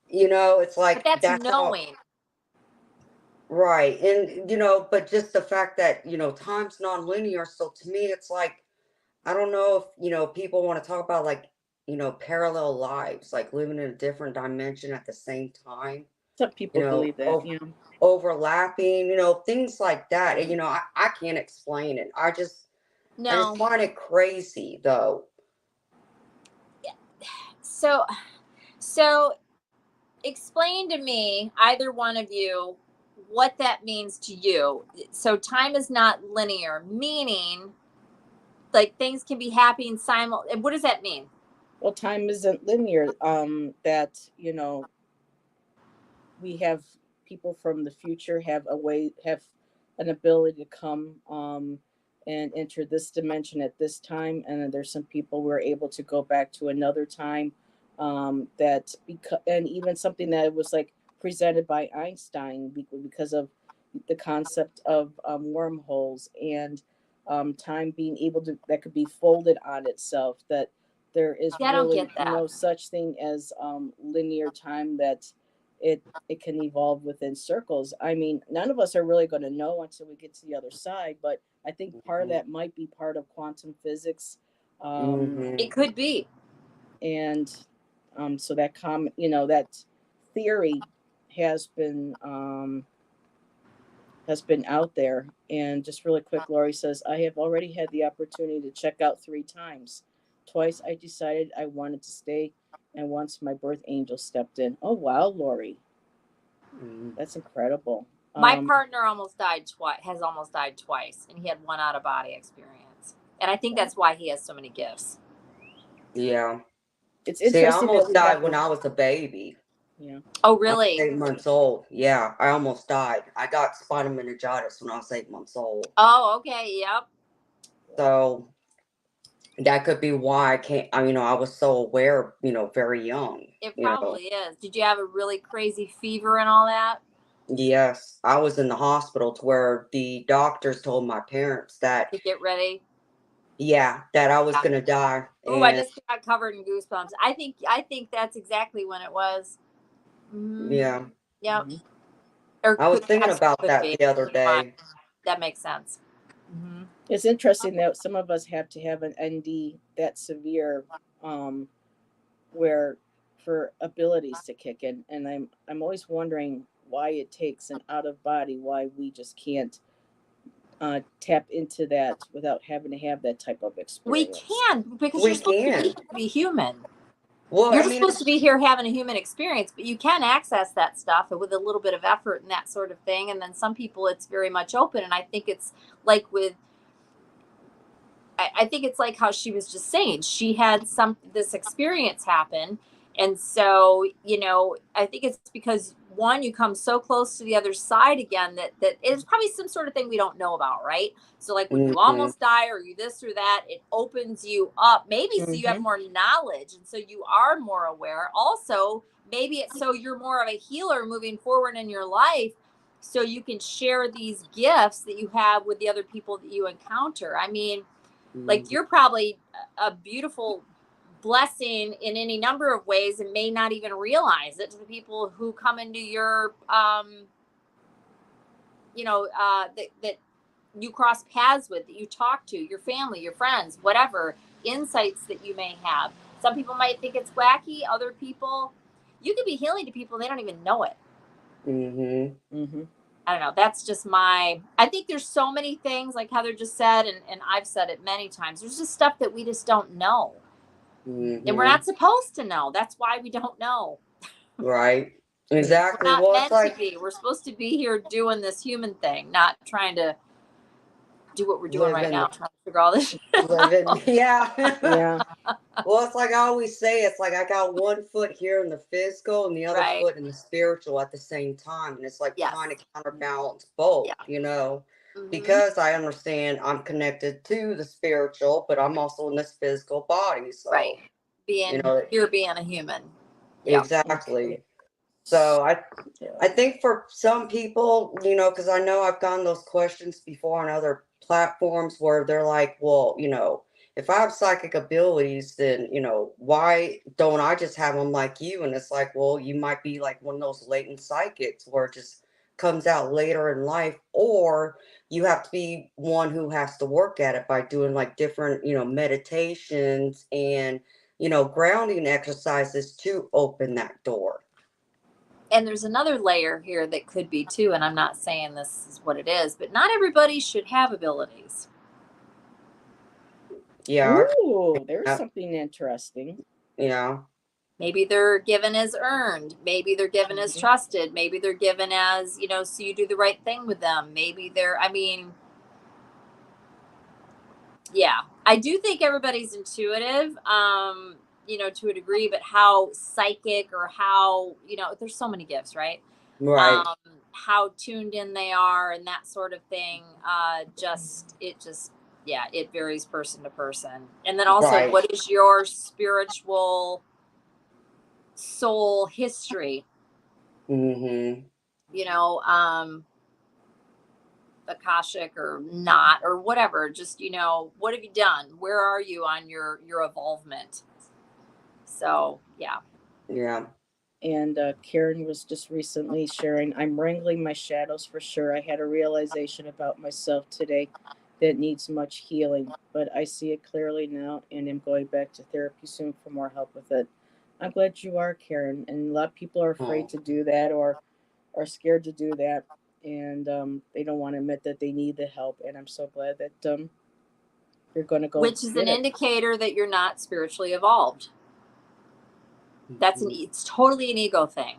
it's But like that's all knowing. right. And but just the fact that, time's non-linear. So to me it's like, I don't know if, people want to talk about like, parallel lives, like living in a different dimension at the same time, Some people believe that. Yeah. overlapping, things like that. And, I can't explain it. I just No. find it crazy though. So explain to me, either one of you, what that means to you. So time is not linear, meaning like things can be happening what does that mean? Well, time isn't linear. That we have people from the future have an ability to come and enter this dimension at this time, and then there's some people who are able to go back to another time, and even something that was like presented by Einstein because of the concept of wormholes and time being able to that could be folded on itself, that there is Yeah, I don't really get that. no such thing as linear time, that it can evolve within circles. I mean, none of us are really going to know until we get to the other side, but I think part of that might be part of quantum physics. It could be. And so that that theory has been out there. And just really quick, Lori says, I have already had the opportunity to check out 3 times. Twice I decided I wanted to stay, and once my birth angel stepped in. Oh wow, Lori. That's incredible. My partner has almost died twice, and he had one out of body experience. And I think that's why he has so many gifts. Yeah. It's See, I interesting. almost died when I was a baby. Yeah. Oh, I was really? 8 months old. Yeah, I almost died. I got spinal meningitis when I was 8 months old. Oh, okay. Yep. So that could be why I can't. I was so aware, very young. It probably is. Did you have a really crazy fever and all that? Yes, I was in the hospital to where the doctors told my parents that, To get ready. yeah, that I was gonna die. Oh, I And just got covered in goosebumps. I think that's exactly when it was. yeah, Yep. Mm-hmm. I was thinking Actually, about could that be. the other day. That makes sense. It's interesting that some of us have to have an ND that severe, where for abilities to kick in, and I'm always wondering why it takes an out of body, why we just can't tap into that without having to have that type of We experience. can, because We you're supposed to be can. here to be human. Well, You're supposed to be here having a human experience, but you can access that stuff with a little bit of effort and that sort of thing. And then some people, it's very much open. And I think it's like I think it's like how she was just saying, she had this experience happen. And so, I think it's because one, you come so close to the other side again that it's probably some sort of thing we don't know about, right? So like when you almost die or you this or that, it opens you up, maybe so you have more knowledge and so you are more aware. Also, maybe it's so you're more of a healer moving forward in your life, so you can share these gifts that you have with the other people that you encounter. I mean, like you're probably a beautiful blessing in any number of ways and may not even realize it to the people who come into your that you cross paths with, that you talk to, your family, your friends, whatever insights that you may have. Some people might think it's wacky. Other people, you could be healing to people, they don't even know it. I don't know. That's just I think there's so many things, like Heather just said, and I've said it many times. There's just stuff that we just don't know. And we're not supposed to know. That's why we don't know. Right. Exactly. We're not Well, meant it's like to be. We're supposed to be here doing this human thing, not trying to do what we're doing right now, trying to figure all this living. Yeah. Yeah. Well, it's like I always say, it's like I got one foot here in the physical and the other foot in the spiritual at the same time. And it's like trying to counterbalance both, because I understand I'm connected to the spiritual, but I'm also in this physical body. So, right. You're being a human. Exactly. So I think for some people, you know, because I know I've gotten those questions before on other platforms where they're like, well, you know, if I have psychic abilities, then, you know, why don't I just have them like you? And it's like, well, you might be like one of those latent psychics where it just comes out later in life, or you have to be one who has to work at it by doing like different, you know, meditations and, you know, grounding exercises to open that door. And there's another layer here that could be too, and I'm not saying this is what it is, but not everybody should have abilities. Yeah. Ooh, there's Yeah. something interesting. Yeah. Maybe they're given as earned. Maybe they're given as trusted. Maybe they're given as, you know, so you do the right thing with them. Maybe they're, I mean, yeah, I do think everybody's intuitive, you know, to a degree, but how psychic or how, you know, there's so many gifts, right? Right. How tuned in they are and that sort of thing. Yeah, it varies person to person. And then also, Right. what is your spiritual soul history? Mm-hmm. You know, Akashic or not, or whatever. Just, you know, what have you done? Where are you on your evolvement? So, yeah. Yeah. And Karen was just recently sharing, I'm wrangling my shadows for sure. I had a realization about myself today that needs much healing, but I see it clearly now and am going back to therapy soon for more help with it. I'm glad you are, Karen. And a lot of people are afraid to do that or are scared to do that. And they don't want to admit that they need the help. And I'm so glad that you're going to go Which is get an it. indicator that you're not spiritually evolved. It's totally an ego thing,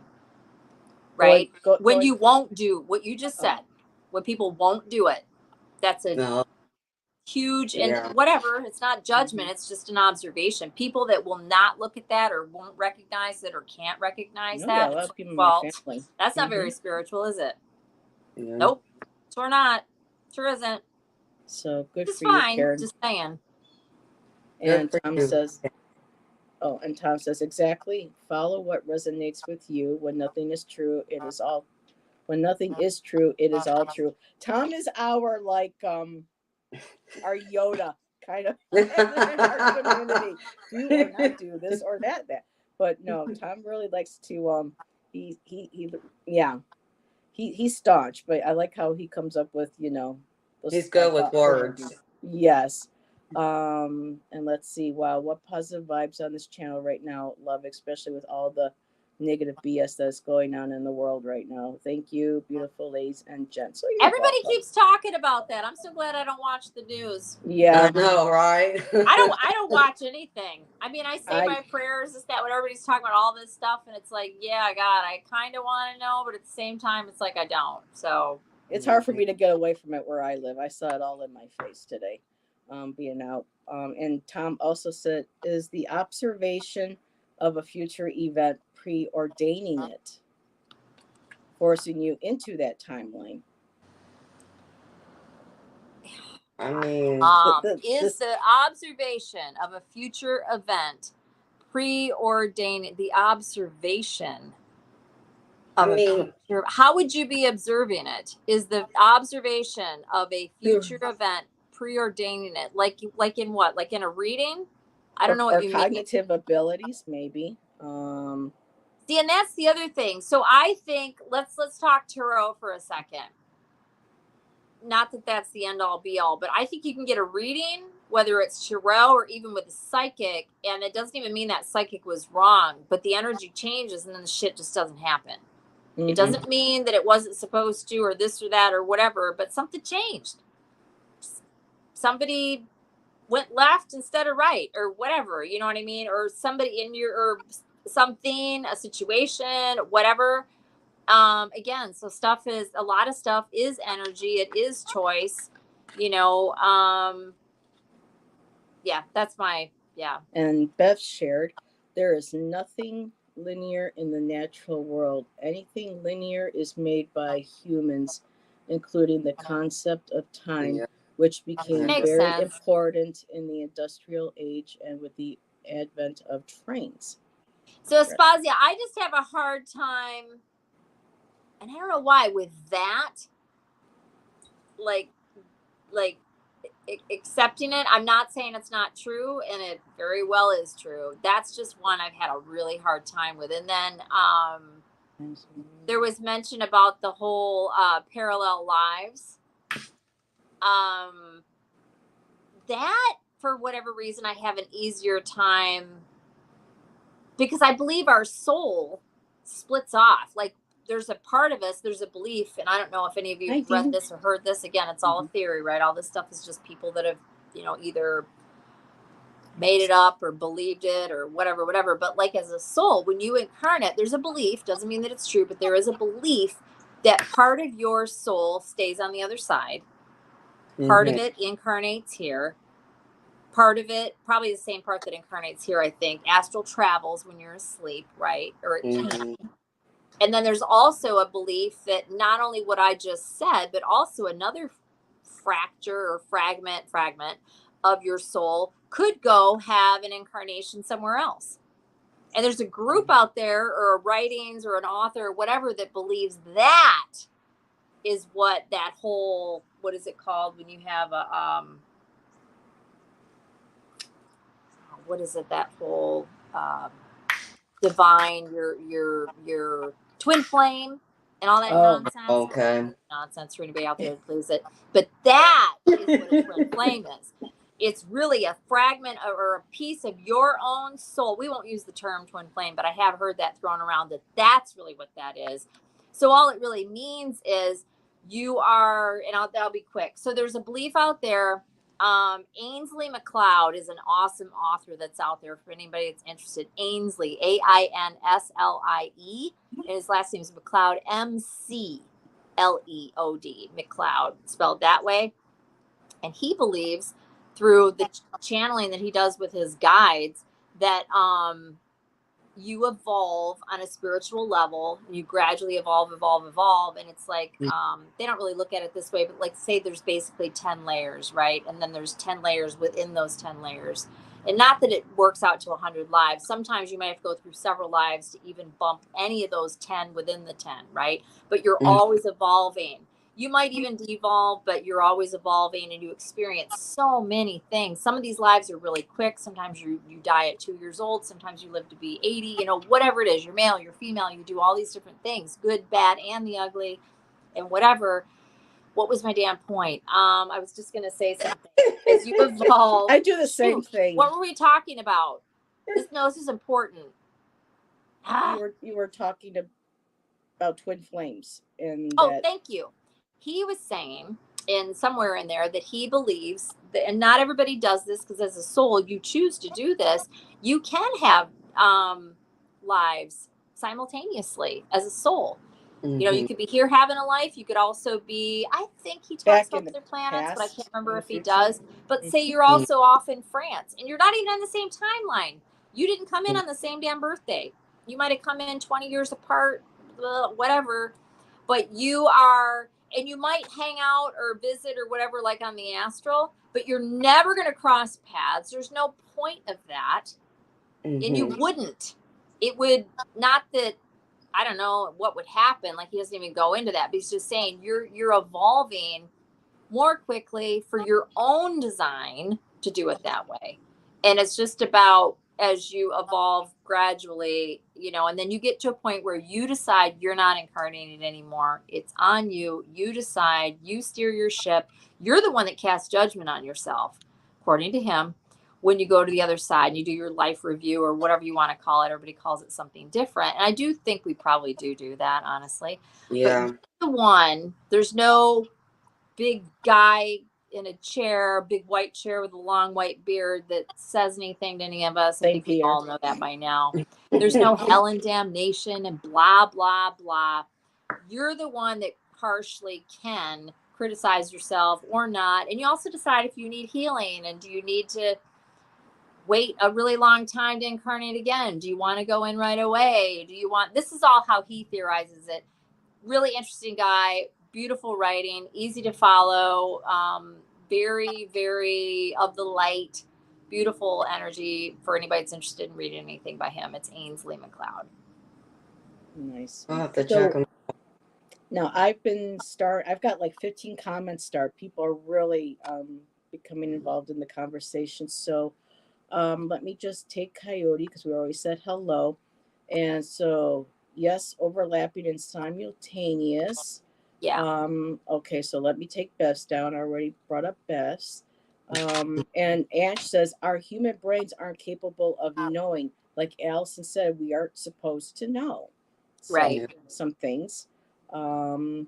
right? When you won't do what you just said, when people won't do it, that's a No. huge, Yeah. and whatever, it's not judgment, it's just an observation. People that will not look at that or won't recognize it or can't recognize No, that, yeah, a lot of people in my well, family. that's not very spiritual, is it? Yeah. Nope, sure not, sure isn't. So good It's for you, fine, Karen. just saying. And Good for Tom you. says, oh, and Tom says, exactly. Follow what resonates with you. When nothing is true, it is all. When nothing is true, it is all true. Tom is our our Yoda kind of in our community. Do or not do this or that. But no, Tom really likes to he yeah. He's staunch, but I like how he comes up with, you know, He's those good with thought-provoking. words. Yes. And let's see. Wow, what positive vibes on this channel right now. Love, especially with all the negative BS that's going on in the world right now. Thank you, beautiful ladies and gents. So you're Everybody welcome. keeps talking about that. I'm so glad I don't watch the news. Yeah. I know, right? I don't watch anything. I mean, I say my prayers, is that when everybody's talking about all this stuff, and it's like, yeah, God, I kind of want to know, but at the same time, it's like I don't. So it's hard for me to get away from it where I live. I saw it all in my face today, being out. And Tom also said, is the observation of a future event preordaining it, forcing you into that timeline? I mean, is the observation of a future event preordained? The observation of a future, how would you be observing it? Is the observation of a future event preordaining it? Like in what? Like in a reading? I don't know what you mean. Cognitive abilities, maybe. See, and that's the other thing. So I think let's talk tarot for a second. Not that that's the end all be all, but I think you can get a reading, whether it's tarot or even with a psychic, and it doesn't even mean that psychic was wrong, but the energy changes and then the shit just doesn't happen. Mm-hmm. It doesn't mean that it wasn't supposed to or this or that or whatever, but something changed. Somebody went left instead of right or whatever, you know what I mean? Or somebody in your, or something, a situation, whatever. Again, so a lot of stuff is energy. It is choice, you know. Yeah, that's yeah. And Beth shared, there is nothing linear in the natural world. Anything linear is made by humans, including the concept of time, which became very important in the industrial age and with the advent of trains. So Aspasia, I just have a hard time, and I don't know why, with that, like accepting it. I'm not saying it's not true, and it very well is true. That's just one I've had a really hard time with. And then there was mention about the whole parallel lives. That, for whatever reason, I have an easier time, because I believe our soul splits off. Like, there's a part of us, there's a belief, and I don't know if any of you have read this or heard this. Again, it's all a theory, right? All this stuff is just people that have, either made it up or believed it or whatever. But like, as a soul, when you incarnate, there's a belief, doesn't mean that it's true, but there is a belief that part of your soul stays on the other side. Part of it incarnates here. Part of it, probably the same part that incarnates here, I think, astral travels when you're asleep, right? Or it can. And then there's also a belief that not only what I just said, but also another fracture or fragment of your soul could go have an incarnation somewhere else. And there's a group out there, or writings, or an author, or whatever, that believes that is what that whole, what is it called when you have a what is it, that whole divine, your twin flame and all that nonsense. Okay. Nonsense for anybody out there that believes it. But that is what a twin flame is. It's really a fragment or a piece of your own soul. We won't use the term twin flame, but I have heard that thrown around, that that's really what that is. So all it really means is you are, and I'll be quick. So there's a belief out there. Ainsley MacLeod is an awesome author that's out there for anybody that's interested. Ainsley, Ainslie, and his last name is MacLeod, McLeod, MacLeod, spelled that way. And he believes, through the channeling that he does with his guides, that you evolve on a spiritual level. You gradually evolve. And it's like, they don't really look at it this way, but like, say there's basically 10 layers, right? And then there's 10 layers within those 10 layers. And not that it works out to 100 lives. Sometimes you might have to go through several lives to even bump any of those 10 within the 10, right? But you're always evolving. You might even devolve, but you're always evolving, and you experience so many things. Some of these lives are really quick. Sometimes you die at 2 years old. Sometimes you live to be 80, whatever it is. You're male, you're female, you do all these different things, good, bad, and the ugly, and whatever. What was my damn point? I was just going to say something. As you evolve. I do the same thing. What were we talking about? This is important. You were talking about twin flames. Thank you. He was saying, in somewhere in there, that he believes that, and not everybody does this, because as a soul, you choose to do this. You can have lives simultaneously as a soul. You could be here having a life. You could also be, I think he talks about other planets, but I can't remember if he does. But say you're also off in France, and you're not even on the same timeline. You didn't come in on the same damn birthday. You might have come in 20 years apart, whatever. But you are, and you might hang out or visit or whatever, like on the astral, but you're never going to cross paths. There's no point of that. And you wouldn't. It would, not that, I don't know what would happen. Like, he doesn't even go into that, but he's just saying you're evolving more quickly for your own design to do it that way. And it's just about, as you evolve gradually, and then you get to a point where you decide you're not incarnated anymore. It's on you. You decide, you steer your ship. You're the one that casts judgment on yourself, according to him. When you go to the other side and you do your life review, or whatever you want to call it, everybody calls it something different. And I do think we probably do that, honestly. Yeah. But the one, there's no big guy in a chair, big white chair with a long white beard that says anything to any of us. I think we all know that by now. There's no hell and damnation and blah, blah, blah. You're the one that harshly can criticize yourself or not. And you also decide if you need healing, and do you need to wait a really long time to incarnate again? Do you want to go in right away? This is all how he theorizes it. Really interesting guy, beautiful writing, easy to follow, very, very of the light, beautiful energy for anybody that's interested in reading anything by him. It's Ainsley McLeod. Nice. I'll have to check them. Now I've got like 15 comments start. People are really becoming involved in the conversation. So let me just take Coyote because we already said hello. And so yes, overlapping and simultaneous. Yeah. Okay, so let me take Beth's down. I already brought up Beth's. And Ash says our human brains aren't capable of knowing. Like Allyson said, we aren't supposed to know Right. some things. And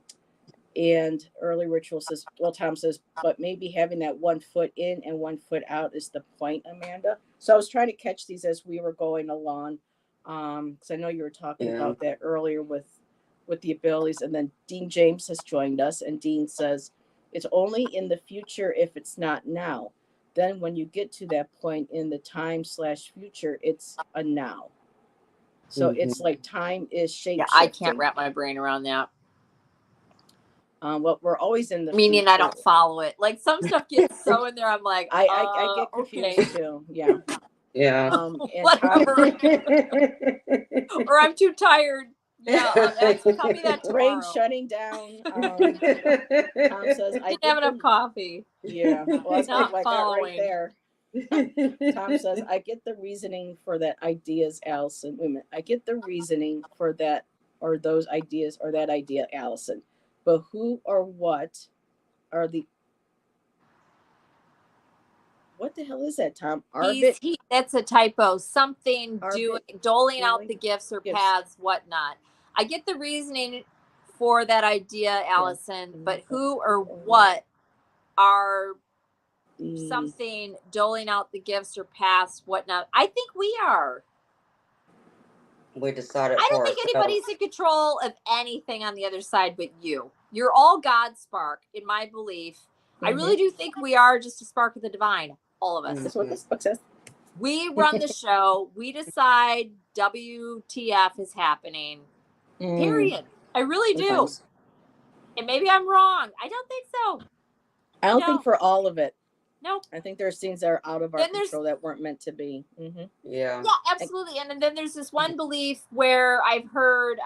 early ritual says, well, Tom says, but maybe having that 1 foot in and 1 foot out is the point, Amanda. So I was trying to catch these as we were going along. Because I know you were talking about that earlier with the abilities. And then Dean James has joined us, and Dean says it's only in the future if it's not now. Then when you get to that point in the time/future, it's a now. So it's like time is shape Yeah, I can't wrap my brain around that. Well, we're always in the meaning future. I don't follow it. Like some stuff gets so in there, I'm like, I get confused too. Yeah. Yeah. Whatever. Or I'm too tired. Yeah, tell me that tomorrow. Brain shutting down. Tom says I didn't have enough coffee. Yeah, well, that's Not like following. that right there. Tom says I get the reasoning for that ideas, Allyson. Wait a minute. I get the reasoning for that or those ideas or that idea, Allyson. But who or what are the? What the hell is that, Tom? That's a typo. Something doling out doing the gifts or paths, whatnot. I get the reasoning for that idea, Allyson, but who or what are something doling out the gifts or paths, whatnot? I think we are. We decided. I don't think anybody's in control of anything on the other side but you. You're all God spark, in my belief. I really do think we are just a spark of the divine. All of us. That's what this book says. We run the show. We decide WTF is happening. Period. I really do. And maybe I'm wrong. I don't think so. I don't think for all of it. Nope. I think there are things that are out of our control that weren't meant to be. Yeah. Yeah, absolutely. And then there's this one belief where I've heard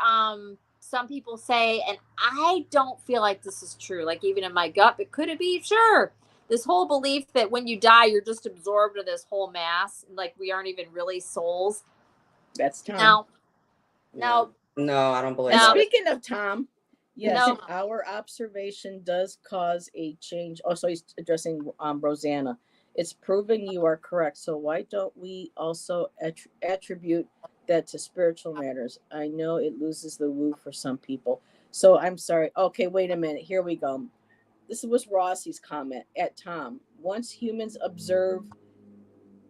some people say, and I don't feel like this is true. Like even in my gut, but could it be? Sure. This whole belief that when you die, you're just absorbed in this whole mass. Like we aren't even really souls. That's Tom. No, I don't believe that. that. Speaking of Tom, yes, our observation does cause a change. Also, he's addressing Rosanna. It's proving you are correct. So why don't we also attribute that to spiritual matters? I know it loses the woo for some people. So I'm sorry. Okay, wait a minute. Here we go. This was Rossi's comment at Tom. Once humans observe,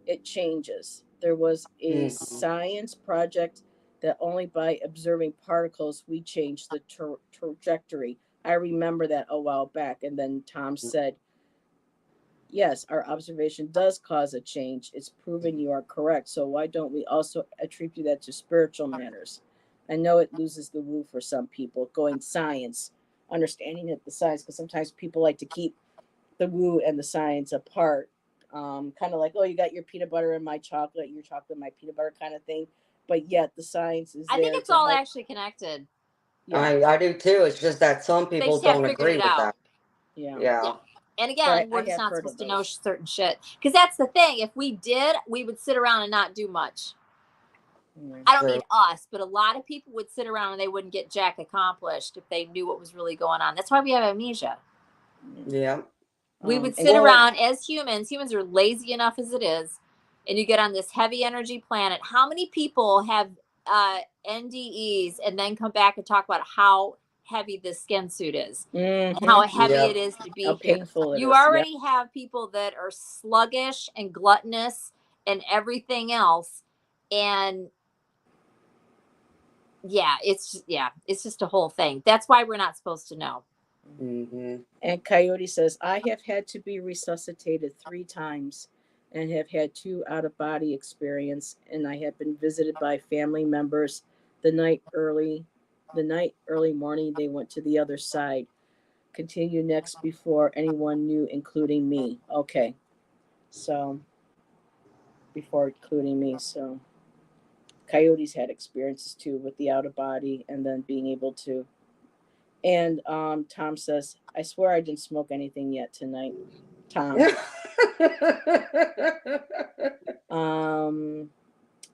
it changes. There was a science project that only by observing particles, we changed the trajectory. I remember that a while back. And then Tom said, yes, our observation does cause a change. It's proven you are correct. So why don't we also attribute that to spiritual matters? I know it loses the woo for some people, going science, understanding it, the science, because sometimes people like to keep the woo and the science apart. Kind of like, oh, you got your peanut butter and my chocolate, your chocolate, my peanut butter kind of thing. But yet the science is there. I think it's all actually connected. Yeah. I do too. It's just that some people don't agree with that. Yeah. And again, we're just not supposed to know certain shit. Because that's the thing. If we did, we would sit around and not do much. I don't mean us, but a lot of people would sit around and they wouldn't get jack accomplished if they knew what was really going on. That's why we have amnesia. Yeah. We would sit around as humans. Humans are lazy enough as it is. And you get on this heavy energy planet. How many people have NDEs and then come back and talk about how heavy this skin suit is and how heavy it is to be here? You already have people that are sluggish and gluttonous and everything else. And it's just a whole thing. That's why we're not supposed to know. And Coyote says, I have had to be resuscitated 3 times and have had 2 out-of-body experience, and I have been visited by family members the night early morning they went to the other side. Continue next before anyone knew, including me. Okay. So before including me. So Coyotes had experiences too with the out of body and then being able to. And Tom says, I swear I didn't smoke anything yet tonight. Tom.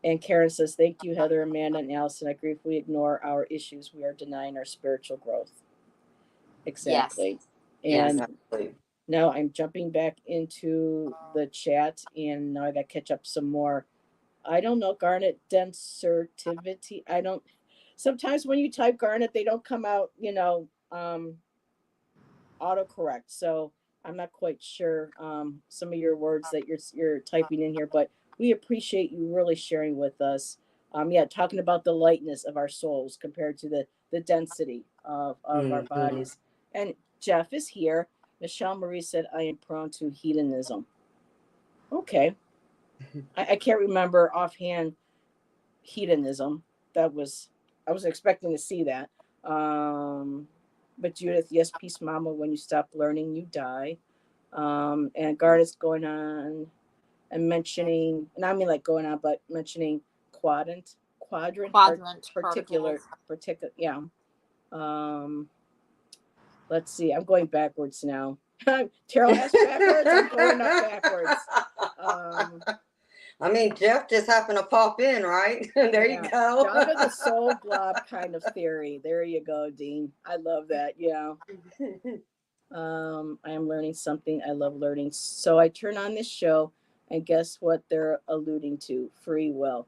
And Karen says, thank you, Heather, Amanda, and Allyson. I agree. If we ignore our issues, we are denying our spiritual growth. Exactly. Yes. And Exactly. now I'm jumping back into the chat, and now I got to catch up some more. I don't know, garnet densitivity. I don't. Sometimes when you type garnet, they don't come out, autocorrect. So I'm not quite sure some of your words that you're typing in here, but we appreciate you really sharing with us. Yeah, talking about the lightness of our souls compared to the density of our bodies. And Jeff is here. Michelle Marie said, I am prone to hedonism. Okay. I can't remember offhand hedonism. I was expecting to see that. But Judith, yes, peace, mama. When you stop learning, you die. And Garnet's going on and mentioning, and I mean like going on, but mentioning quadrant, particular, yeah. Let's see. I'm going backwards now. Terrell has backwards. I'm going up backwards. I mean, Jeff just happened to pop in, right? There you go. Java the soul blob kind of theory. There you go, Dean. I love that. Yeah. I am learning something. I love learning. So I turn on this show, and guess what they're alluding to? Free will.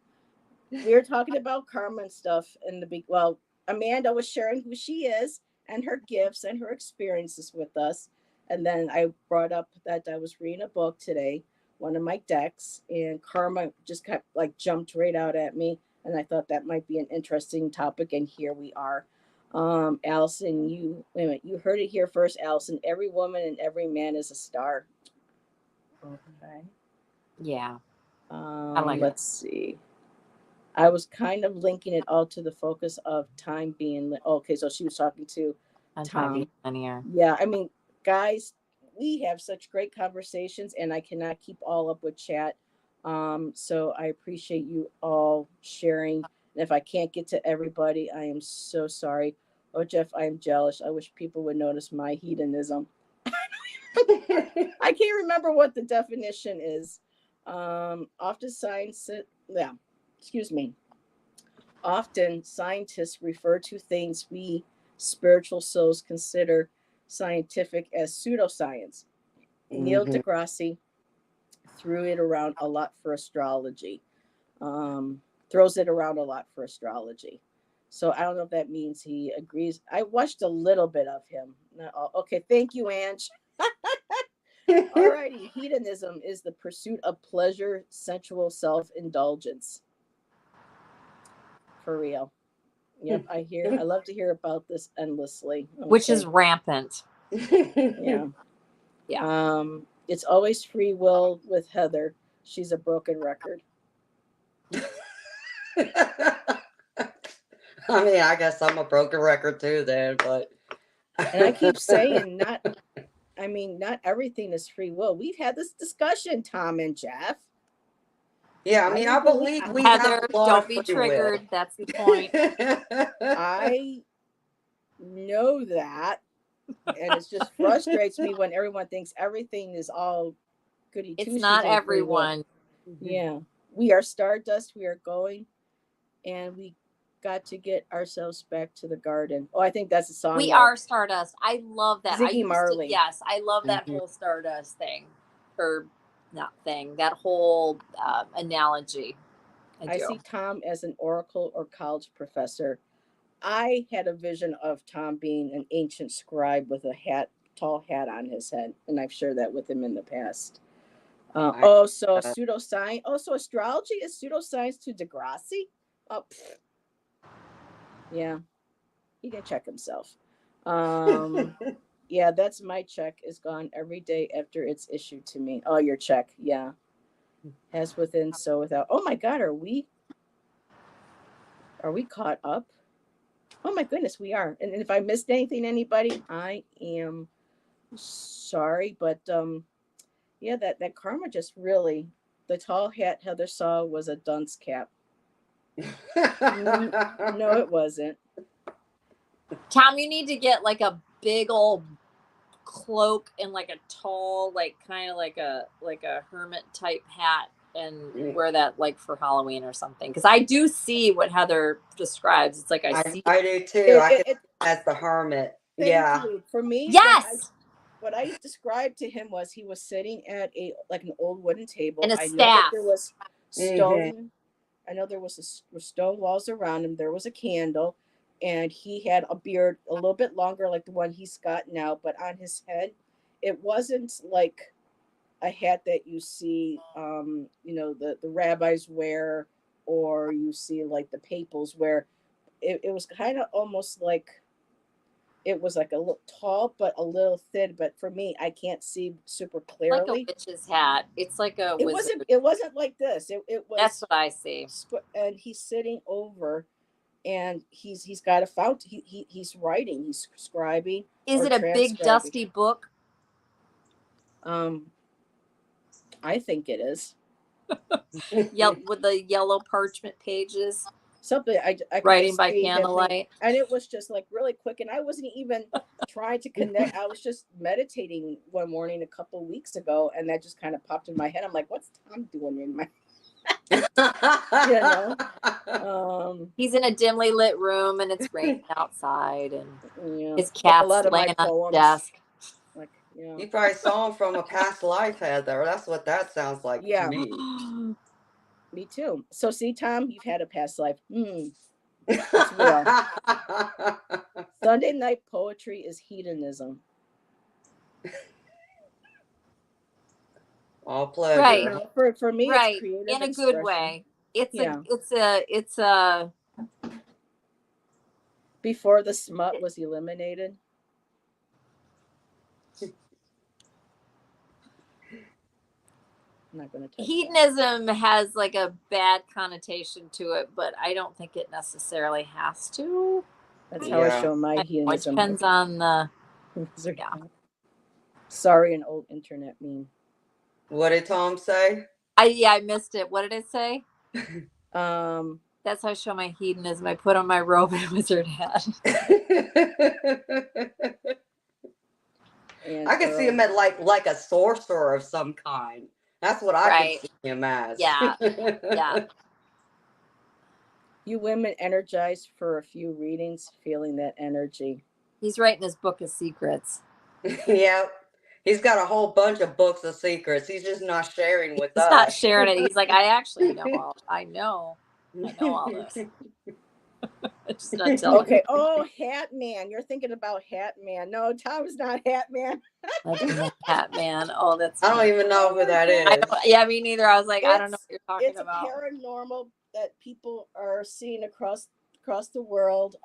We're talking about karma and stuff in the big. Well, Amanda was sharing who she is and her gifts and her experiences with us, and then I brought up that I was reading a book today, one of my decks, and karma just kept like jumped right out at me, and I thought that might be an interesting topic, and here we are. Allyson, wait a minute, you heard it here first, Allyson. Every woman and every man is a star. Okay. Yeah. I like Let's see. I was kind of linking it all to the focus of time being okay. So she was talking to Tom. Linear. Yeah, I mean, guys, we have such great conversations, and I cannot keep all up with chat. So I appreciate you all sharing. And if I can't get to everybody, I am so sorry. Oh, Jeff, I am jealous. I wish people would notice my hedonism. I can't remember what the definition is. Often Often scientists refer to things we spiritual souls consider scientific as pseudoscience. Neil deGrasse threw it around a lot for astrology. Throws it around a lot for astrology. So I don't know if that means he agrees. I watched a little bit of him. Not all. Okay, thank you, Ange. Alrighty, hedonism is the pursuit of pleasure, sensual self-indulgence. For real. Yep, I love to hear about this endlessly. Okay. Which is rampant. Yeah. Yeah. It's always free will with Heather. She's a broken record. I mean, I guess I'm a broken record too then, but and I keep saying not everything is free will. We've had this discussion, Tom and Jeff. Yeah, I mean, I believe we Heather, have a lot don't of be free triggered. will. That's the point. I know that, and it just frustrates me when everyone thinks everything is all goody two shoes. It's not everyone. Yeah, we are stardust. We are going, and we got to get ourselves back to the garden. Oh, I think that's a song. We are stardust. I love that. Ziggy Marley. Yes, I love that whole stardust thing, or not thing. That whole analogy. I see Tom as an oracle or college professor. I had a vision of Tom being an ancient scribe with a tall hat on his head, and I've shared that with him in the past. So pseudoscience. So astrology is pseudoscience to Degrassi. Oh, yeah, he can check himself. Yeah, that's my check is gone every day after it's issued to me. Oh, your check, yeah. As within, so without. Oh my God, are we caught up? Oh my goodness, we are. And if I missed anything, anybody, I am sorry. But yeah, that karma just really The tall hat Heather saw was a dunce cap. No, it wasn't. Tom, you need to get like a big old cloak and like a tall, like kind of like a hermit type hat, and wear that like for Halloween or something. Because I do see what Heather describes. It's like I see. I do too. I can as the hermit. Thank you. For me, yes. What I described to him was he was sitting at an old wooden table. And a I know staff. that there was stone. I know there was stone walls around him. There was a candle, and he had a beard a little bit longer, like the one he's got now. But on his head, it wasn't like a hat that you see, the rabbis wear, or you see like the papals wear. It was kind of almost like. It was like a little tall, but a little thin. But for me, I can't see super clearly. Like a witch's hat. It's like a wizard. It wasn't like this. It was. That's what I see. And he's sitting over, and he's got a fountain. He's writing. He's scribing. Is it a big dusty book? I think it is. With the yellow parchment pages. Something I writing by candlelight, and it was just like really quick, and I wasn't even trying to connect. I was just meditating one morning a couple weeks ago, and that just kind of popped in my head. I'm like, what's Tom doing in my he's in a dimly lit room, and it's raining outside, and his cat's laying on the desk. Like, you probably saw him from a past life, Heather. That's what that sounds like to me. Me too. So see, Tom, you've had a past life. Sunday night poetry is hedonism. All pleasure. Right. For me, right. It's creative in a expression. good way. It's a before the smut was eliminated. I'm not going to hedonism has like a bad connotation to it, but I don't think it necessarily has to. That's how I show my hedonism. It depends on the Sorry, an old internet meme. What did Tom say? I missed it. What did it say? That's how I show my hedonism. I put on my robe and wizard hat. I can see him at like a sorcerer of some kind. That's what I can see him as. Yeah. Yeah. You women energized for a few readings, feeling that energy. He's writing his book of secrets. Yep. He's got a whole bunch of books of secrets. He's just not sharing with us. He's not sharing it. He's like, I actually know I know all this. Just not telling okay. Oh, Hat Man. You're thinking about Hat Man. No, Tom's not Hat Man. Hat Man. Oh, that's I don't even know who that is. Me neither. I was like, I don't know what you're talking about. It's paranormal that people are seeing across the world.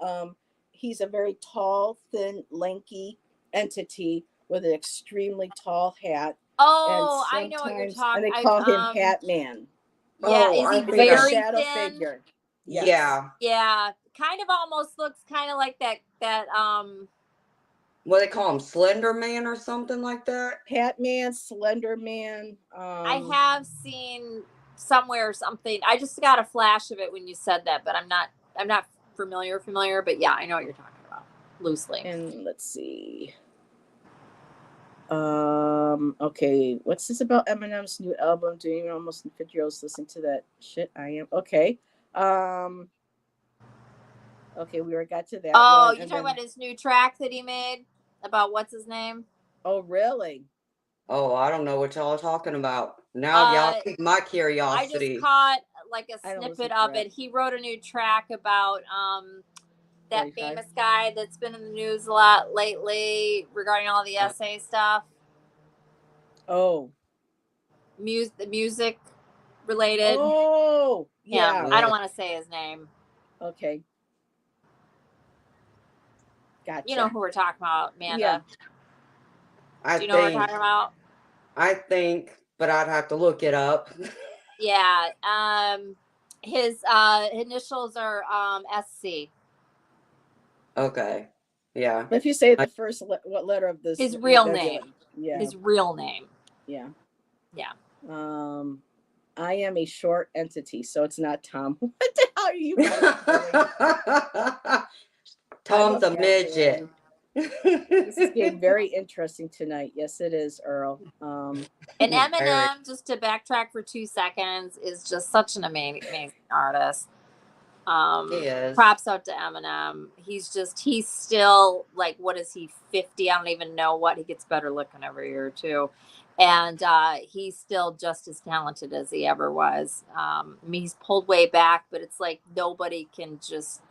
He's a very tall, thin, lanky entity with an extremely tall hat. Oh, I know what you're talking about. And they call him Hat Man. Yeah, is he very shadow thin? Figure? Yes. Yeah. Yeah. Kind of almost looks kind of like that what do they call him? Slender Man or something like that? Hat Man, Slender Man. I have seen somewhere something. I just got a flash of it when you said that, but I'm not familiar, but yeah, I know what you're talking about. Loosely. And let's see. Okay, what's this about Eminem's new album? Doing almost 50-year-olds listen to that shit? I am okay. Okay, we already got to that. Oh, you're talking about his new track that he made about what's his name? Oh, really? Oh, I don't know what y'all are talking about. Now y'all pique my curiosity. I just caught like a snippet of it. He wrote a new track about that famous guy that's been in the news a lot lately regarding all the essay stuff. Oh. The music related. Oh, yeah. I don't want to say his name. Okay. Gotcha. You know who we're talking about, Amanda. Yeah. Do you know what we're talking about? I think, but I'd have to look it up. Yeah. His initials are SC. Okay. Yeah. If you say the first what letter of this? His real name. Yeah. His real name. Yeah. Yeah. I am a short entity, so it's not Tom. What the hell are you guys doing? Tom's a midget. This is getting very interesting tonight. Yes, it is, Earl. And Very. Eminem, just to backtrack for 2 seconds, is just such an amazing artist. He is. Props out to Eminem. He's still like, what is he, 50? I don't even know what. He gets better looking every year too. And he's still just as talented as he ever was. I mean, he's pulled way back, but it's like nobody can just,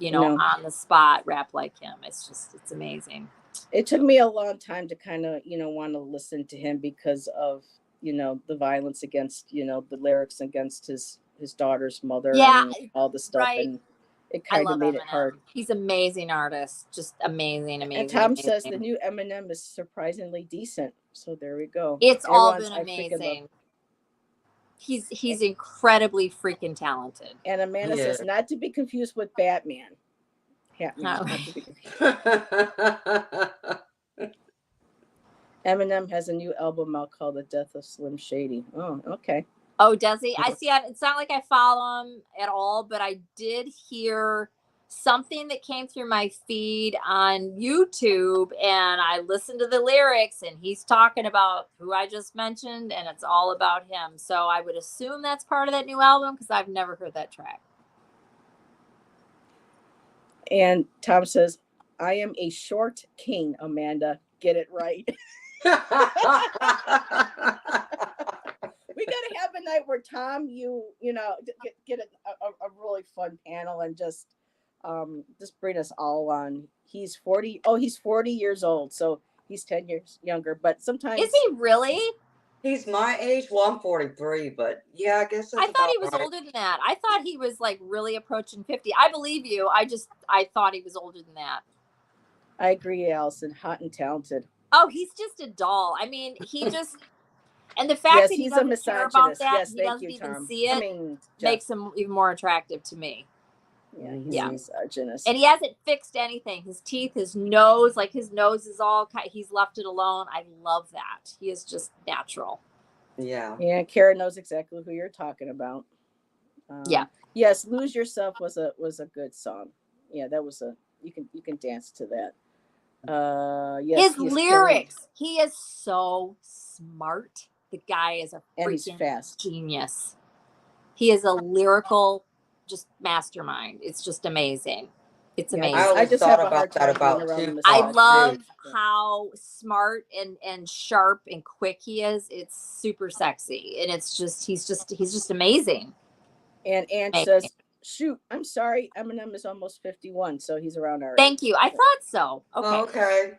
No. on the spot rap like him. It's amazing. It took me a long time to kind of, want to listen to him because of, the violence against, the lyrics against his daughter's mother Yeah, and all the stuff. right. And it I kind of love made Eminem. it hard. He's amazing artist. Just amazing. And Tom says the new Eminem is surprisingly decent. So there we go. It's all Everyone's- been I freaking love- amazing. He's incredibly freaking talented. And Amanda Yeah. says not to be confused with Batman. No. Not to be confused. Eminem has a new album out called The Death of Slim Shady. Oh, okay. Oh, does he? I see. It's not like I follow him at all, but I did hear something that came through my feed on YouTube, and I listened to the lyrics, and he's talking about who I just mentioned, and it's all about him. So I would assume that's part of that new album because I've never heard that track. And Tom says, I am a short king, Amanda. Get it right. We got to have a night where Tom, get a really fun panel and just bring us all on. He's 40. Oh, he's 40 years old. So he's 10 years younger. But sometimes. Is he really? He's my age. Well, I'm 43, but yeah, I guess that's I thought he was right. older than that. I thought he was like really approaching 50. I believe you. I thought he was older than that. I agree, Allyson. Hot and talented. Oh, he's just a doll. I mean, he just, and the fact that he he's a doesn't care about misogynist. that, Yes, he thank doesn't you, even Tom. see it, makes him even more attractive to me. Yeah, he's Yeah. a misogynist. And he hasn't fixed anything. His teeth, his nose is all, he's left it alone. I love that. He is just natural. Yeah. Yeah, Kara knows exactly who you're talking about. Yeah. Yes, "Lose Yourself" was a good song. Yeah, that was you can dance to that. Yes, his lyrics. He is so smart. The guy is a freaking fast. genius. He is a lyrical, just mastermind. It's just amazing. It's amazing. I just thought about that about Tupac. I love how smart and sharp and quick he is. It's super sexy, and it's just he's just amazing. And Ange says, "Shoot, I'm sorry. Eminem is almost 51, so he's around our age." Thank you. I thought so. Okay. Okay.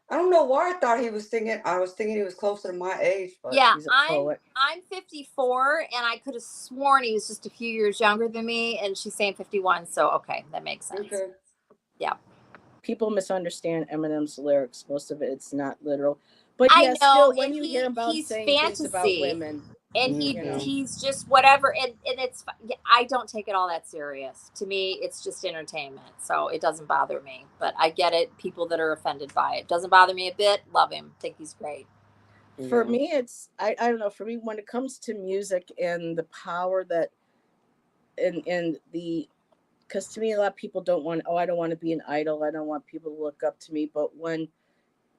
I don't know why I thought he was singing. I was thinking he was closer to my age. But Yeah, he's a poet. I'm 54, and I could have sworn he was just a few years younger than me, and she's saying 51. So okay, that makes sense. Okay. Yeah. People misunderstand Eminem's lyrics. Most of it's not literal. But I yes, know, still, when and you hear about he's saying things about fantasy. women, And Mhm. he's just whatever, and it's, I don't take it all that serious. To me, it's just entertainment, so it doesn't bother me. But I get it. People that are offended by it, doesn't bother me a bit. Love him. Think he's great. For me, it's I don't know. For me, when it comes to music and the power that, and the, because to me, a lot of people don't want. Oh, I don't want to be an idol. I don't want people to look up to me. But when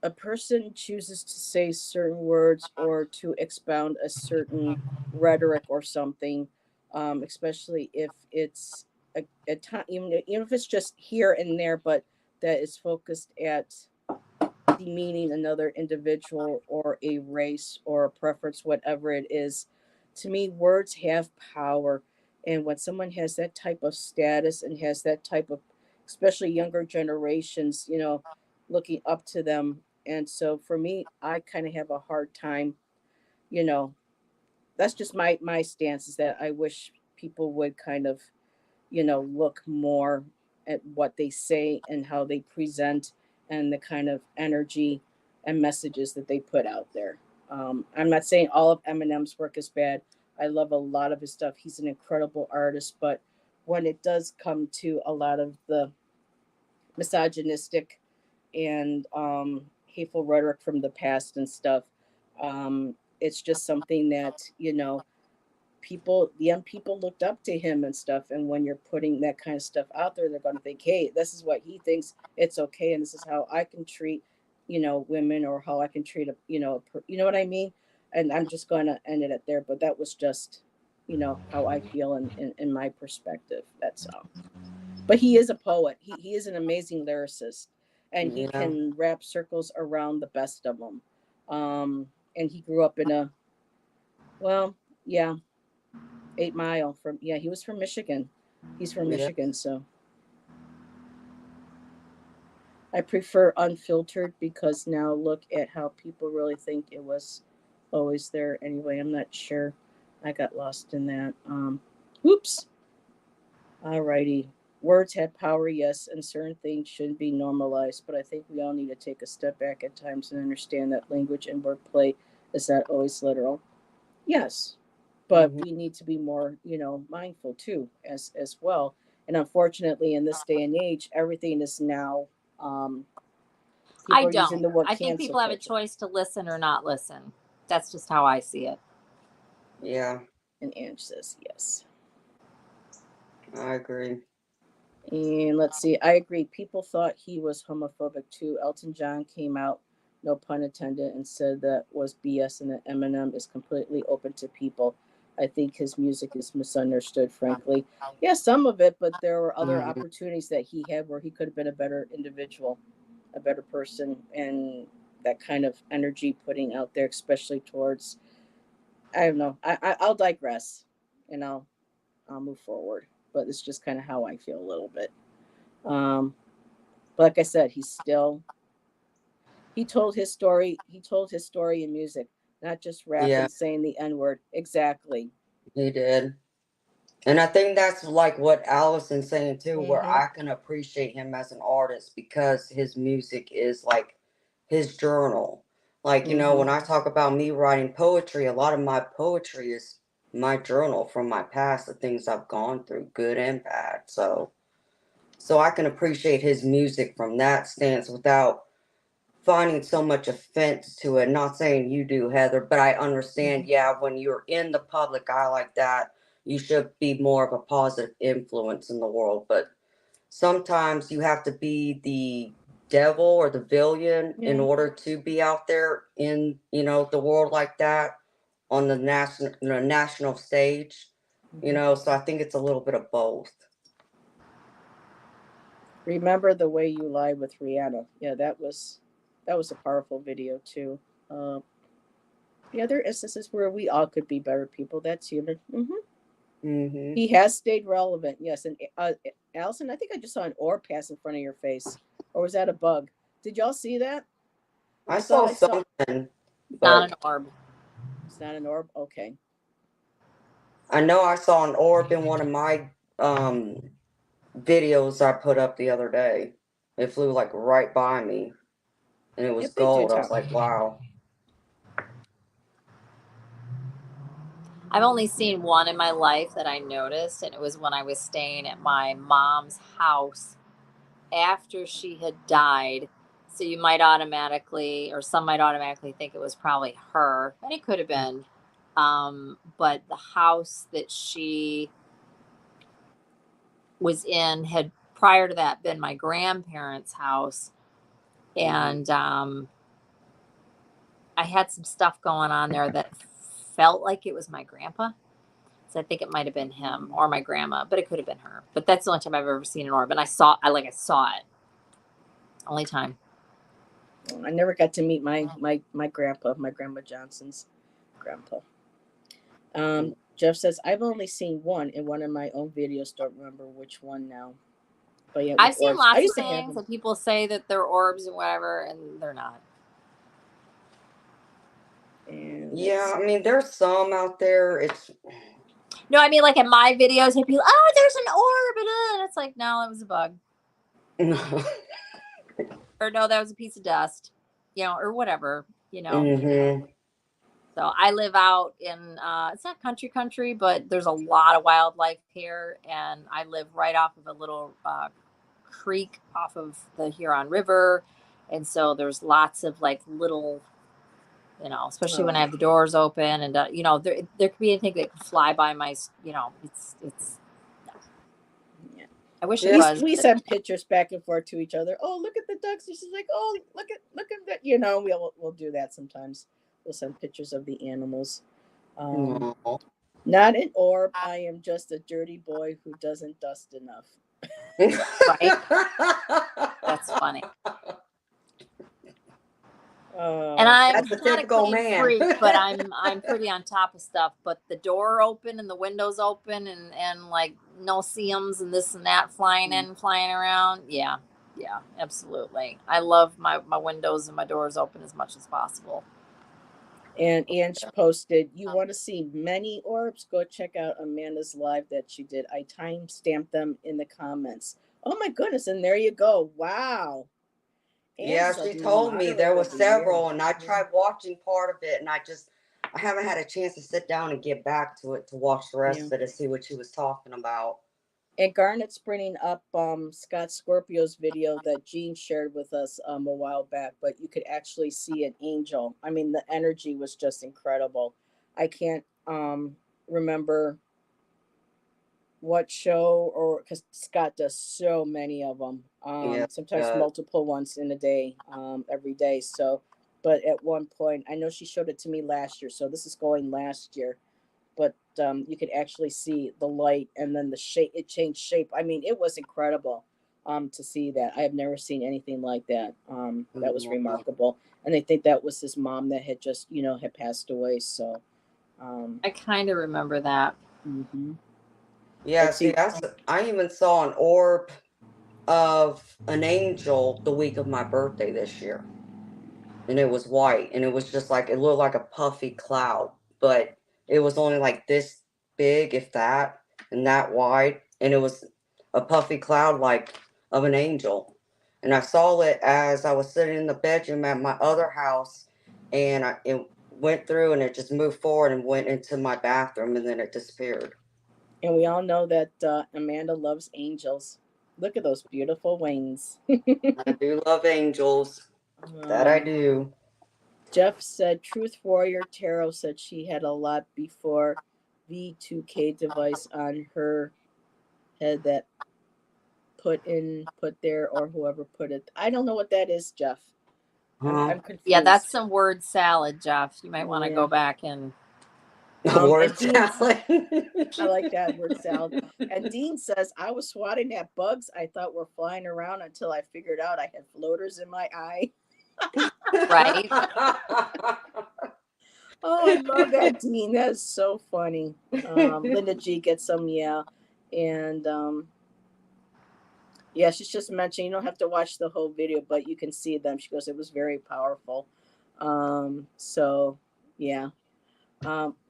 a person chooses to say certain words or to expound a certain rhetoric or something, especially if it's a time, even if it's just here and there, but that is focused at demeaning another individual or a race or a preference, whatever it is, to me, words have power. And when someone has that type of status and has that type of, especially younger generations, looking up to them. And so for me, I kind of have a hard time, that's just my stance, is that I wish people would kind of, look more at what they say and how they present and the kind of energy and messages that they put out there. I'm not saying all of Eminem's work is bad. I love a lot of his stuff. He's an incredible artist, but when it does come to a lot of the misogynistic and hateful rhetoric from the past and stuff, it's just something that people, the young people looked up to him and stuff. And when you're putting that kind of stuff out there, they're going to think, hey, this is what he thinks it's okay, and this is how I can treat, women, or how I can treat you know what I mean. And I'm just going to end it at there. But that was just, how I feel in my perspective. That's all. But he is a poet. He is an amazing lyricist, and he Yeah. can wrap circles around the best of them. And he grew up in well, yeah, 8 Mile from, yeah, he was from Michigan. He's from Yeah. Michigan, so I prefer unfiltered because now look at how people really think it was always there anyway. I'm not sure. I got lost in that. Oops. Alrighty. Words have power, yes, and certain things shouldn't be normalized, but I think we all need to take a step back at times and understand that language and wordplay is not always literal. Yes, but Mhm. we need to be more, mindful too, as well. And unfortunately, in this day and age, everything is now I people are using don't. the word I think cancel people have a culture. choice to listen or not listen. That's just how I see it. Yeah, And Ange says yes. I agree. And let's see, I agree. People thought he was homophobic too. Elton John came out, no pun intended, and said that was BS and that Eminem is completely open to people. I think his music is misunderstood, frankly. Yeah, some of it, but there were other Mhm. opportunities that he had where he could have been a better individual, a better person, and that kind of energy putting out there, especially towards, I don't know. I'll digress, and I'll move forward. But it's just kind of how I feel a little bit. Um, but like I said, he told his story. He told his story in music, not just rap Yeah, and saying the N word. Exactly. he did. And I think that's like what Allison's saying too, where Mm-hmm. I can appreciate him as an artist because his music is like his journal. Like, Mm-hmm. when I talk about me writing poetry, a lot of my poetry is my journal from my past, the things I've gone through, good and bad. So I can appreciate his music from that stance without finding so much offense to it. Not saying you do, Heather, but I understand, Mm-hmm. yeah, when you're in the public eye like that, you should be more of a positive influence in the world. But sometimes you have to be the devil or the villain in Yeah. order to be out there in, the world like that on the national stage. Mm-hmm. So I think it's a little bit of both. Remember the way you lie with Rihanna. Yeah, that was a powerful video too. Uh, yeah, there are instances where we all could be better people. That's human. Hmm. He has stayed relevant, yes. And Allison, I think I just saw an orb pass in front of your face, or was that a bug? Did y'all see that? I I thought saw I saw. something, It's not an but orb. It's not an orb. Okay. I know I saw an orb in one of my videos I put up the other day. It flew like right by me and it was Yep, they do gold. I was talk. like, wow. I've only seen one in my life that I noticed, and it was when I was staying at my mom's house after she had died. So you might automatically, or some might automatically think it was probably her, and it could have been. But the house that she was in had prior to that been my grandparents' house. And I had some stuff going on there that felt like it was my grandpa. So I think it might have been him or my grandma, but it could have been her. But that's the only time I've ever seen an orb. And I saw it. Only time. I never got to meet my grandpa, my grandma Johnson's grandpa. Jeff says I've only seen one in one of my own videos. Don't remember which one now. But yeah, with I've seen orbs, I lots of used to have things them. that people say that they're orbs and whatever, and they're not. And Yeah, I mean, there's some out there. It's No, I mean like in my videos, people, oh, there's an orb, and it's like, no, it was a bug, or no, that was a piece of dust, or whatever. hmm. So I live out in it's not country, but there's a lot of wildlife here, and I live right off of a little creek off of the Huron River, and so there's lots of like little You know, especially when I have the doors open, and you know, there could be anything that could fly by my, you know, it's. Yeah. I wish Yeah. it was. We send pictures back and forth to each other. Oh, look at the ducks. And she's like, oh, look at that. You know, we'll do that sometimes. We'll send pictures of the animals. Aw. Not an orb. I am just a dirty boy who doesn't dust enough. Right? That's funny. And I'm That's a not a typical clean man. freak, but I'm pretty on top of stuff. But the door open and the windows open and like no seams and this and that flying in, flying around. Yeah, absolutely. I love my windows and my doors open as much as possible. And Ange posted, you want to see many orbs? Go check out Amanda's live that she did. I time stamped them in the comments. Oh my goodness, and there you go. Wow. Yeah, Ange's a she told me there moderator were of the year. several, and I tried watching part of it, and I haven't had a chance to sit down and get back to it to watch the rest of it to see what she was talking about. And Garnet's bringing up Scott Scorpio's video that Jean shared with us a while back, but you could actually see an angel. I mean, the energy was just incredible. I can't remember what show, or because Scott does so many of them, Yeah, sometimes multiple ones in a day, every day. So, but at one point, I know she showed it to me last year, so this is going last year. But you could actually see the light, and then the shape. It changed shape. I mean, it was incredible to see that. I have never seen anything like that. That was remarkable. And I think that was his mom that had just, had passed away. So I kind of remember that. Mm-hmm. Yeah, see, I even saw an orb of an angel the week of my birthday this year. And it was white, and it was just like, it looked like a puffy cloud, but it was only like this big, if that, and that wide. And it was a puffy cloud like of an angel. And I saw it as I was sitting in the bedroom at my other house, and it went through and it just moved forward and went into my bathroom, and then it disappeared. And we all know that Amanda loves angels. Look at those beautiful wings. I do love angels. That I do. Jeff said Truth Warrior Tarot said she had a lot before V2K device on her head that put there, or whoever put it. I don't know what that is, Jeff. I'm confused. Yeah, that's some word salad, Jeff. You might want to go back and word salad. I like that, word salad. And Dean says, I was swatting at bugs I thought were flying around until I figured out I had floaters in my eye. Right. Oh, I love that, Dean. That is so funny. Linda G gets some, yeah. And yeah, she's just mentioning, you don't have to watch the whole video, but you can see them. She goes, it was very powerful. So yeah.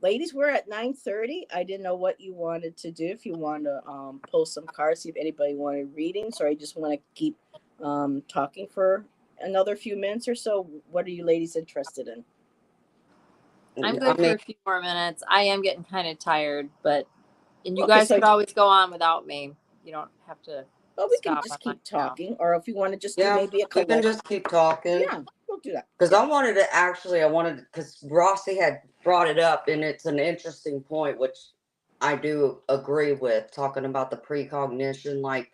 Ladies, we're at 9:30. I didn't know what you wanted to do. If you want to pull some cards, see if anybody wanted readings, or I just want to keep talking for another few minutes or so. What are you ladies interested in? I'm good for a few more minutes. I am getting kind of tired, and you guys could always go on without me. You don't have to. Well, we can just keep talking, or if you want to just do maybe a collective. We can just keep talking. Yeah, we'll do that. Because because Rossi had brought it up, and it's an interesting point, which I do agree with, talking about the precognition. Like,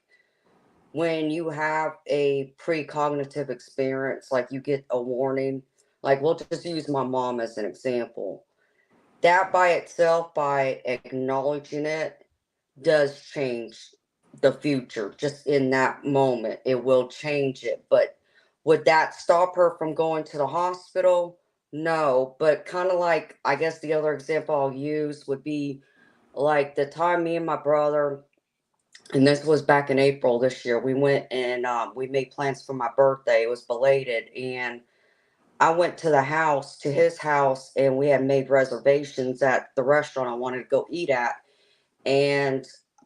when you have a precognitive experience, like you get a warning, like we'll just use my mom as an example. That by itself, by acknowledging it, does change the future. Just in that moment, it will change it. But would that stop her from going to the hospital? No. But kind of like, I guess the other example I'll use would be like the time me and my brother, and this was back in April this year, we went and we made plans for my birthday. It was belated, and I went to his house, and we had made reservations at the restaurant I wanted to go eat at.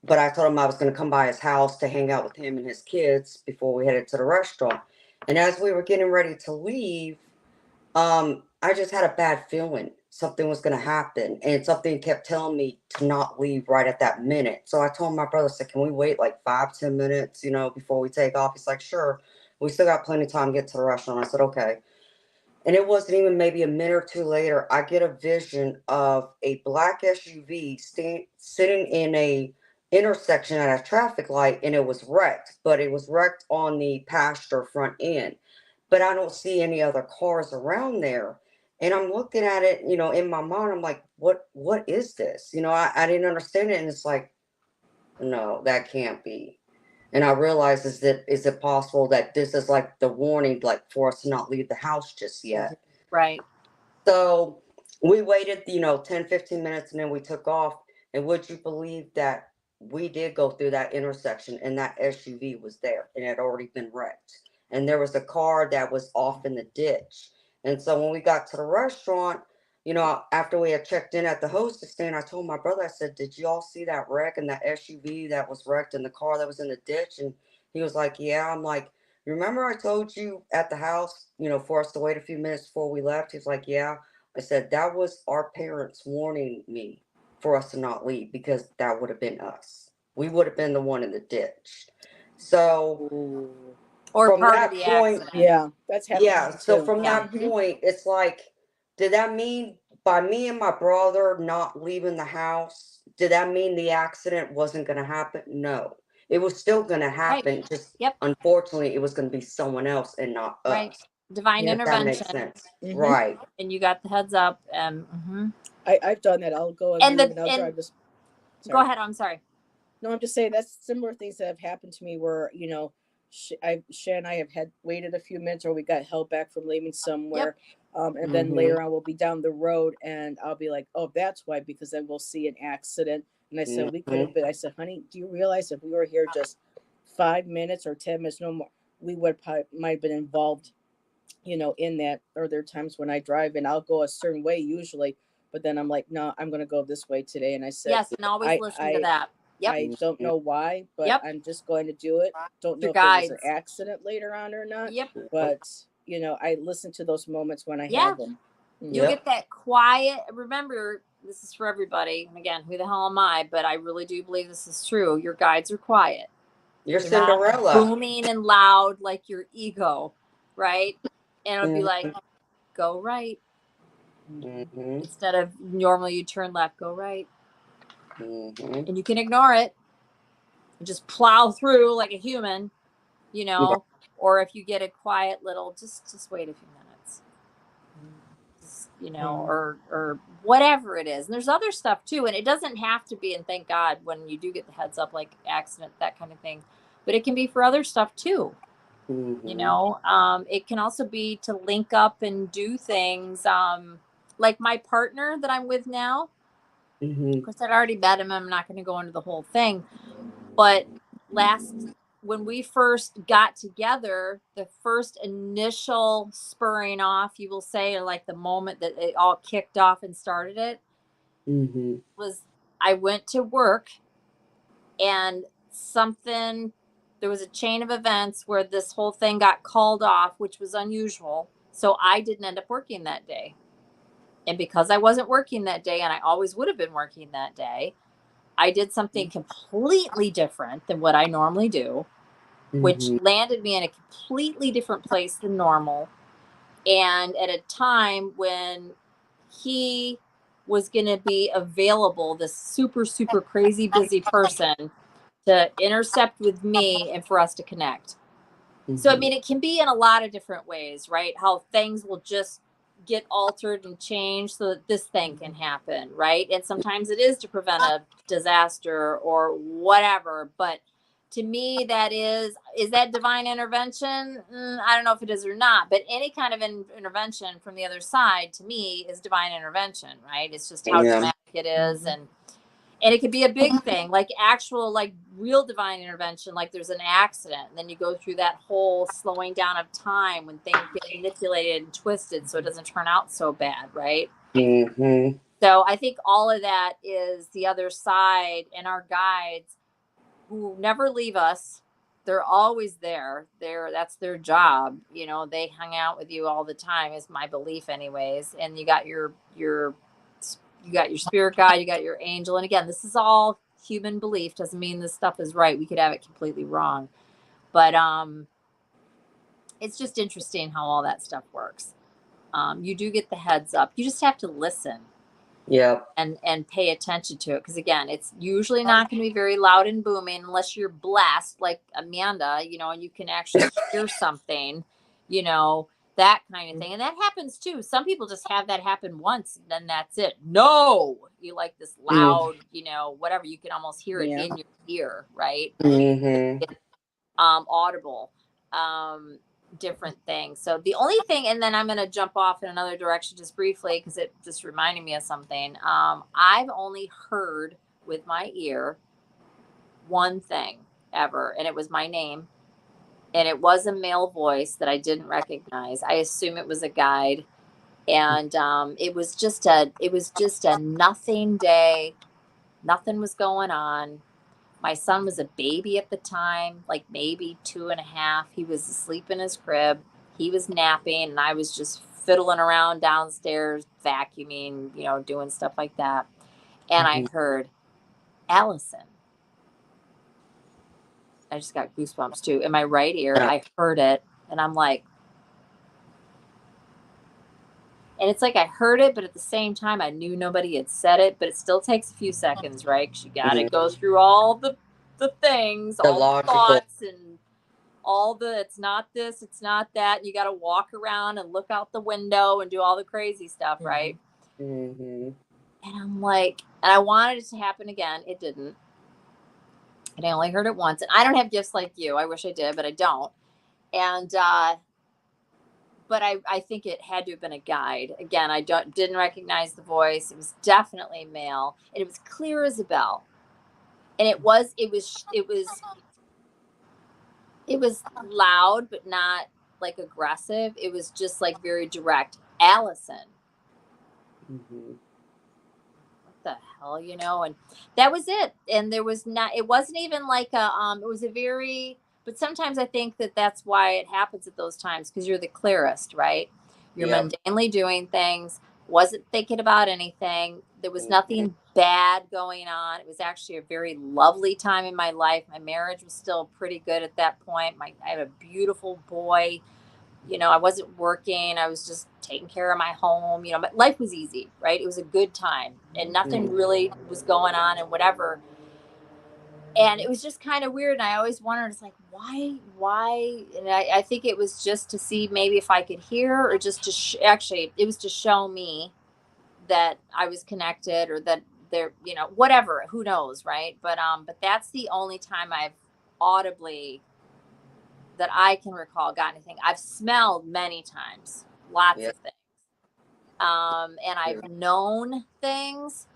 But I told him I was going to come by his house to hang out with him and his kids before we headed to the restaurant. And as we were getting ready to leave, I just had a bad feeling something was going to happen, and something kept telling me to not leave right at that minute. So I told my brother, I said, can we wait like 5-10 minutes, before we take off? He's like, sure. We still got plenty of time to get to the restaurant. I said, okay. And it wasn't even maybe a minute or two later, I get a vision of a black SUV sitting in a intersection at a traffic light, and it was wrecked, but it was wrecked on the passenger front end. But I don't see any other cars around there. And I'm looking at it, you know, in my mind, I'm like, what is this? You know, I didn't understand it. And it's like, no, that can't be. And I realized, is it possible that this is like the warning, like for us to not leave the house just yet? Right. So we waited, you know, 10, 15 minutes and then we took off. And would you believe that we did go through that intersection and that SUV was there and had already been wrecked? And there was a car that was off in the ditch. And so when we got to the restaurant, you know, after we had checked in at the hostess stand, I told my brother, I said, did you all see that wreck and that SUV that was wrecked and the car that was in the ditch? And he was like, yeah. I'm like, remember I told you at the house, you know, for us to wait a few minutes before we left? He's like, yeah. I said, that was our parents warning me for us to not leave because that would have been us. We would have been the one in the ditch. So Ooh. Or from part of that the point, accident. Yeah, that's happened to yeah, me so too. from Yeah. that point, it's like, did that mean by me and my brother not leaving the house, did that mean the accident wasn't going to happen? No, it was still going to Right. happen. Just Yep. unfortunately, it was going to be someone else and not Right. us. Divine Yeah. If that makes intervention. sense. Mhm. Right. And you got the heads up. I've done that. I'll go and And leave the and I'll drive this. go Sorry. ahead. I'm sorry. No, I'm just saying that's similar things that have happened to me where, you know, Shay and I have had waited a few minutes or we got held back from leaving somewhere. And then later on we'll be down the road and I'll be like, oh, that's why, because then we'll see an accident. And I said, we could have been, I said, honey, do you realize if we were here just 5 minutes or 10 minutes, no more, we would probably might have been involved, you know, in that. Or there are times when I drive and I'll go a certain way usually, but then I'm like, no, I'm going to go this way today. And I said, Yes, and always listen to that. Yep. I don't know why, but Yep. I'm just going to do it. Don't know Your if it was an guides. accident later on or not, Yep. but you know, I listen to those moments when I Yeah. have them. You'll get that quiet. Remember, this is for everybody. And again, who the hell am I? But I really do believe this is true. Your guides are quiet. You're They're not Cinderella. booming and loud like your ego, right? And it'll be like, go right. Instead of normally you turn left, go right. And you can ignore it and just plow through like a human, you know. Or if you get a quiet little, just wait a few minutes. Just, you know, or whatever it is. And there's other stuff too. And it doesn't have to be, and thank God when you do get the heads up, like accident, that kind of thing. But it can be for other stuff too. You know, it can also be to link up and do things. Like my partner that I'm with now, of course, I'd already met him. I'm not going to go into the whole thing. But when we first got together, the first initial spurring off, you will say, or like the moment that it all kicked off and started it, was I went to work and there was a chain of events where this whole thing got called off, which was unusual. So I didn't end up working that day. And because I wasn't working that day, and I always would have been working that day, I did something completely different than what I normally do, which landed me in a completely different place than normal. And at a time when he was going to be available, this super, super crazy busy person, to intercept with me and for us to connect. So, I mean, it can be in a lot of different ways, right? How things will just get altered and changed so that this thing can happen, right? And sometimes it is to prevent a disaster or whatever. But to me, is that divine intervention? I don't know if it is or not, but any kind of intervention from the other side to me is divine intervention, right? It's just how dramatic it is. And it could be a big thing, like actual, like real divine intervention, like there's an accident. And then you go through that whole slowing down of time when things get manipulated and twisted so it doesn't turn out so bad, right? So I think all of that is the other side, and our guides who never leave us. They're always there. That's their job. You know, they hang out with you all the time, is my belief anyways. And you got your spirit guide, you got your angel. And again, this is all human belief. Doesn't mean this stuff is right. We could have it completely wrong. But it's just interesting how all that stuff works. you do get the heads up. You just have to listen. Yep. And pay attention to it, because again, it's usually not going to be very loud and booming unless you're blessed like Amanda, and you can actually hear something, that kind of thing. And that happens too. Some people just have that happen once and then that's it. No, you like this loud, whatever, you can almost hear it in your ear, right? Mm-hmm. Audible, different things. So the only thing, and then I'm going to jump off in another direction just briefly because it just reminded me of something. I've only heard with my ear one thing ever, and it was my name, and it was a male voice that I didn't recognize. I assume it was a guide, and it was just a nothing day. Nothing was going on. My son was a baby at the time, like maybe 2.5. He was asleep in his crib. He was napping, and I was just fiddling around downstairs, vacuuming, doing stuff like that. And I heard Allyson. I just got goosebumps too. In my right ear, I heard it, and I'm like, and it's like I heard it, but at the same time, I knew nobody had said it, but it still takes a few seconds, right? Because you got to go through all the things, all the thoughts, and all the, it's not this, it's not that. And you got to walk around and look out the window and do all the crazy stuff, right? Mm-hmm. And I'm like, and I wanted it to happen again. It didn't. And I only heard it once. And I don't have gifts like you. I wish I did, but I don't. And, but I think it had to have been a guide. Again, I didn't recognize the voice. It was definitely male, and it was clear as a bell. And it was loud, but not like aggressive. It was just like very direct. Allyson. Mm-hmm. What the hell, And that was it. And there was not. It wasn't even like a. It was a very. But sometimes I think that that's why it happens at those times, because you're the clearest, right? You're mundanely doing things. Wasn't thinking about anything. There was nothing bad going on. It was actually a very lovely time in my life. My marriage was still pretty good at that point. I have a beautiful boy. I wasn't working. I was just taking care of my home. My life was easy, right? It was a good time, and nothing really was going on and whatever. And it was just kind of weird. And I always wondered, it's like, why? And I think it was just to see maybe if I could hear, or just to actually, it was to show me that I was connected, or that there, whatever, who knows. Right. But that's the only time I've audibly, that I can recall, got anything. I've smelled many times, lots of things. And I've known things.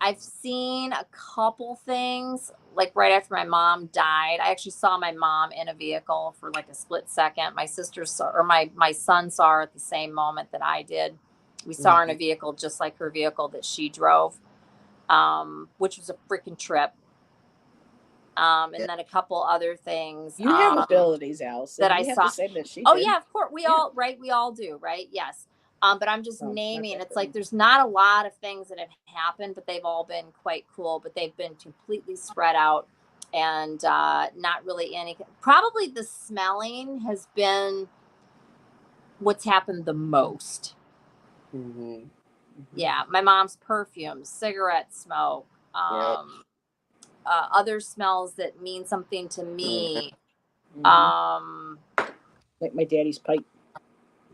I've seen a couple things, like right after my mom died. I actually saw my mom in a vehicle for like a split second. My sister saw, or my son saw her at the same moment that I did. We saw her in a vehicle just like her vehicle that she drove, which was a freaking trip. And then a couple other things. You have abilities, Allyson. That you I have saw. to say that she Oh did. yeah, of course. We all, right? We all do, right? Yes. But I'm just naming. It's like there's not a lot of things that have happened, but they've all been quite cool. But they've been completely spread out, and not really any. Probably the smelling has been what's happened the most. Mm-hmm. Yeah, my mom's perfume, cigarette smoke, other smells that mean something to me. Like my daddy's pipe.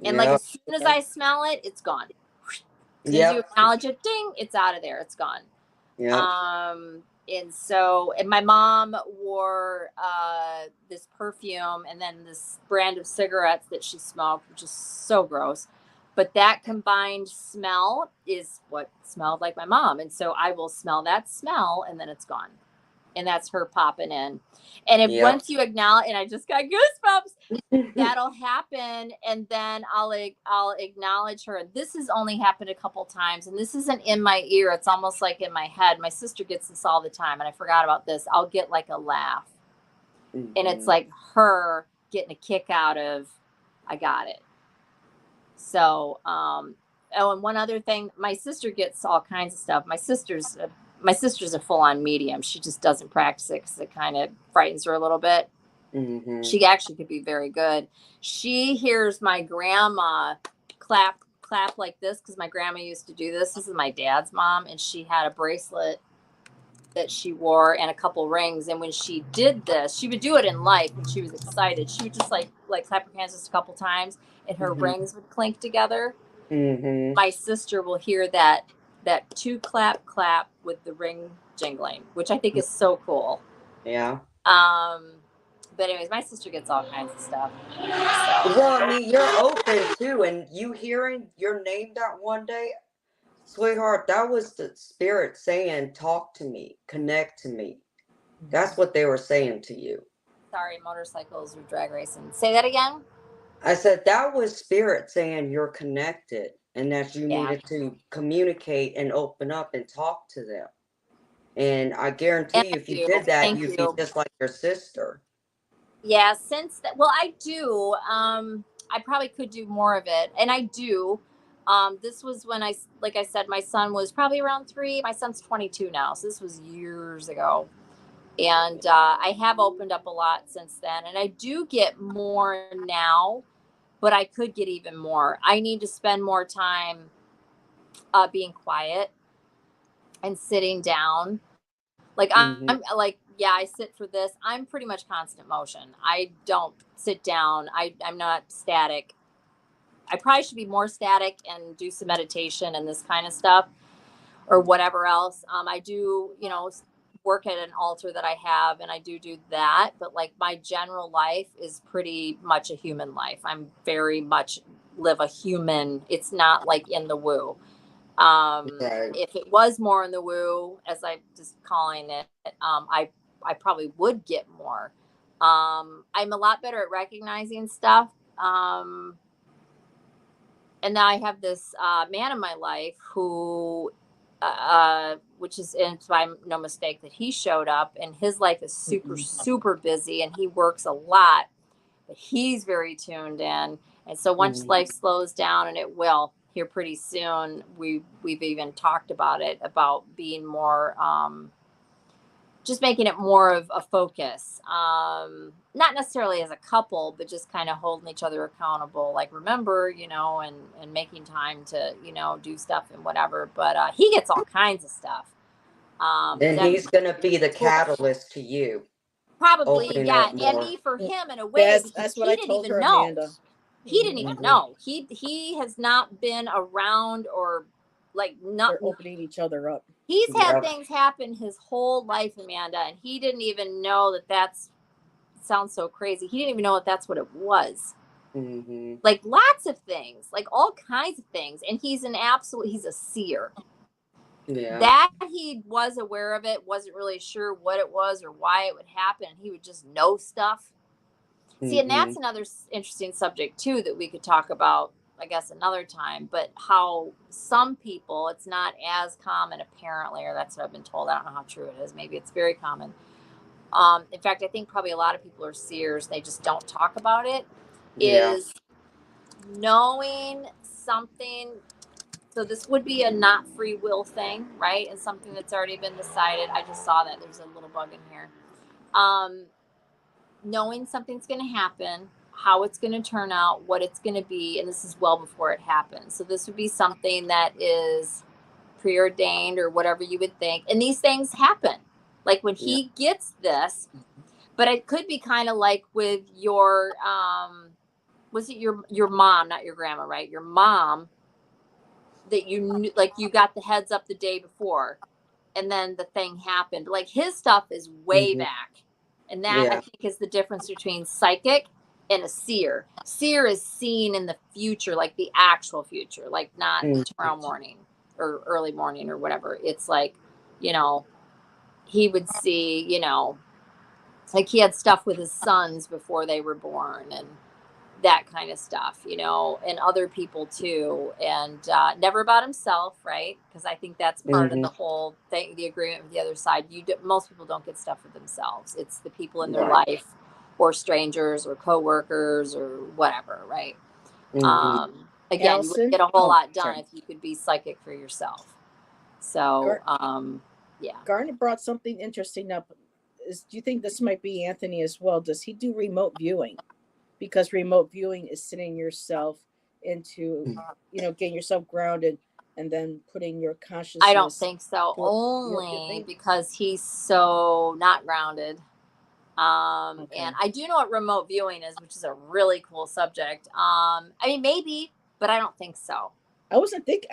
And like as soon as I smell it, it's gone. As soon as you acknowledge it, ding, it's out of there. It's gone. And so, and my mom wore this perfume and then this brand of cigarettes that she smoked, which is so gross. But that combined smell is what smelled like my mom. And so I will smell that smell and then it's gone. And that's her popping in. And if once you acknowledge, and I just got goosebumps, that'll happen. And then I'll acknowledge her. This has only happened a couple times. And this isn't in my ear. It's almost like in my head. My sister gets this all the time. And I forgot about this. I'll get like a laugh. And it's like her getting a kick out of, I got it. So, and one other thing, my sister gets all kinds of stuff. My sister's a full-on medium. She just doesn't practice it because it kind of frightens her a little bit. Mm-hmm. She actually could be very good. She hears my grandma clap like this, because my grandma used to do this. This is my dad's mom, and she had a bracelet that she wore and a couple rings. And when she did this, she would do it in life when she was excited. She would just like clap her hands just a couple times, and her rings would clink together. Mm-hmm. My sister will hear that 2 clap with the ring jingling, which I think is so cool. Yeah. But anyways, my sister gets all kinds of stuff. So. Well, I mean, you're open too, and you hearing your name that one day, sweetheart, that was the spirit saying, talk to me, connect to me. That's what they were saying to you. Sorry, motorcycles or drag racing. Say that again. I said that was spirit saying you're connected and that you Yeah. needed to communicate and open up and talk to them. And I guarantee you, if you did that, Thank you'd you. be just like your sister. Yeah, since that, well, I do. I probably could do more of it, and I do. This was when like I said, my son was probably around 3. My son's 22 now, so this was years ago. And I have opened up a lot since then, and I do get more now, but I could get even more. I need to spend more time being quiet and sitting down. Like Mm-hmm. I'm like, yeah, I sit for this. I'm pretty much constant motion. I don't sit down. I'm not static. I probably should be more static and do some meditation and this kind of stuff or whatever else. I do, work at an altar that I have, and I do that. But like my general life is pretty much a human life. I'm very much live a human. It's not like in the woo. Right. If it was more in the woo, as I'm just calling it, I probably would get more. I'm a lot better at recognizing stuff. And now I have this man in my life who, which is, and it's by no mistake that he showed up, and his life is super busy, and he works a lot, but he's very tuned in. And so once life slows down, and it will here pretty soon, we've even talked about it, about being more, just making it more of a focus. Not necessarily as a couple, but just kind of holding each other accountable. Like, remember, and making time to, do stuff and whatever. But he gets all kinds of stuff. Then he's going to be the catalyst to you. Probably, opening yeah. up more. And me for him in a way, because That's what he I didn't told even her, know. Amanda. He didn't even know. He has not been around, or like not They're opening each other up. He's had things happen his whole life, Amanda, and he didn't even know that's sounds so crazy. He didn't even know that's what it was. Like lots of things, like all kinds of things. And he's a seer. Yeah. That he was aware of it, wasn't really sure what it was or why it would happen. He would just know stuff. See, and that's another interesting subject too that we could talk about, I guess, another time. But how some people, it's not as common apparently, or that's what I've been told. I don't know how true it is. Maybe it's very common. In fact, I think probably a lot of people are seers. They just don't talk about it. Yeah. Is knowing something. So this would be a not free will thing, right? And something that's already been decided. I just saw that there's a little bug in here. Knowing something's going to happen, how it's going to turn out, what it's going to be, and this is well before it happens. So this would be something that is preordained or whatever you would think. And these things happen. Like when he gets this, but it could be kind of like with your, was it your mom, not your grandma, right? Your mom, that you knew, like you got the heads up the day before, and then the thing happened. Like his stuff is way back. And that I think is the difference between psychic and a seer. Seer is seen in the future, like the actual future, like not tomorrow morning or early morning or whatever. It's like, he would see, like he had stuff with his sons before they were born and that kind of stuff, and other people too. And never about himself, right? Because I think that's part of the whole thing, the agreement with the other side. Most people don't get stuff for themselves. It's the people in their life, or strangers, or coworkers, or whatever, right? Again, Allyson? you wouldn't get a whole lot done if you could be psychic for yourself. So, yeah. Garnet brought something interesting up. do you think this might be Anthony as well? Does he do remote viewing? Because remote viewing is sitting yourself into, getting yourself grounded and then putting your consciousness. I don't think so. You Only think? because he's so not grounded. Okay. And I do know what remote viewing is, which is a really cool subject. I mean, maybe, but I don't think so. I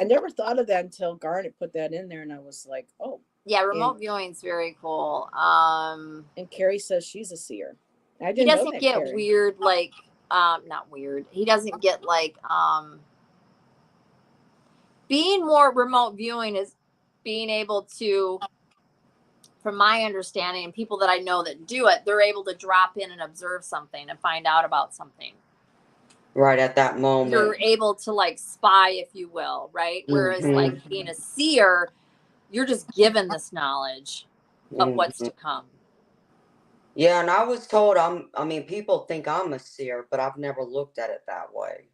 never thought of that until Garnet put that in there, and I was like, oh. Yeah, remote viewing's very cool. And Carrie says she's a seer. I didn't he know doesn't that, get Carrie. weird, like, not weird. He doesn't get like, being more remote viewing is being able to, from my understanding, and people that I know that do it, they're able to drop in and observe something and find out about something. Right at that moment. You're able to like spy, if you will, right? Whereas like being a seer, you're just given this knowledge of what's to come. Yeah, and I was told people think I'm a seer, but I've never looked at it that way.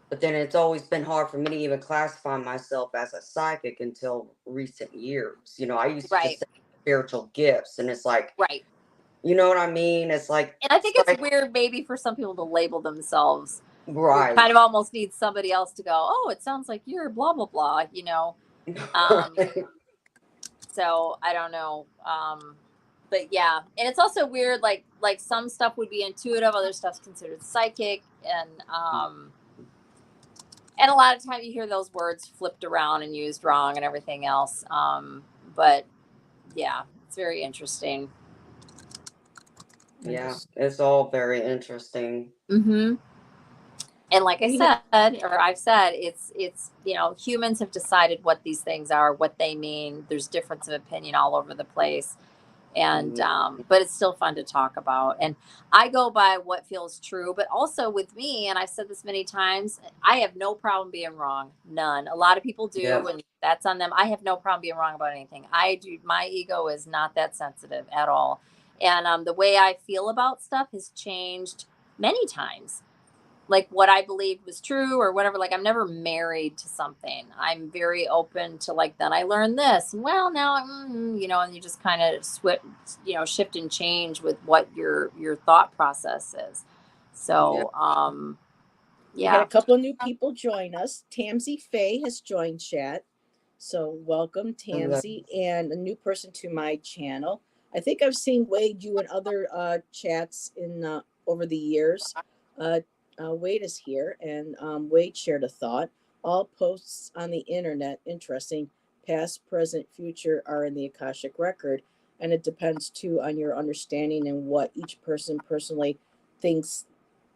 But then it's always been hard for me to even classify myself as a psychic until recent years. I used to just say spiritual gifts, and it's like, right. You know what I mean? It's like, and I think it's weird maybe for some people to label themselves. Right. You kind of almost need somebody else to go, oh, it sounds like you're blah, blah, blah, So I don't know. But yeah. And it's also weird, like some stuff would be intuitive, other stuff's considered psychic. And a lot of times you hear those words flipped around and used wrong and everything else. But yeah, it's very interesting. Yeah, it's all very interesting. Mm-hmm. And like I said, or I've said, it's humans have decided what these things are, what they mean. There's difference of opinion all over the place. And but it's still fun to talk about. And I go by what feels true, but also with me, and I've said this many times, I have no problem being wrong. None. A lot of people do, and that's on them. I have no problem being wrong about anything. My ego is not that sensitive at all. And the way I feel about stuff has changed many times. Like what I believed was true or whatever. Like I'm never married to something. I'm very open to like, then I learned this. And well, now, and you just kind of shift and change with what your thought process is. So, We had a couple of new people join us. Tamsy Faye has joined chat. So welcome, Tamsy, and a new person to my channel. I think I've seen Wade, you in other chats in over the years. Wade is here, and Wade shared a thought. All posts on the internet, interesting, past, present, future, are in the Akashic record, and it depends too on your understanding and what each person personally thinks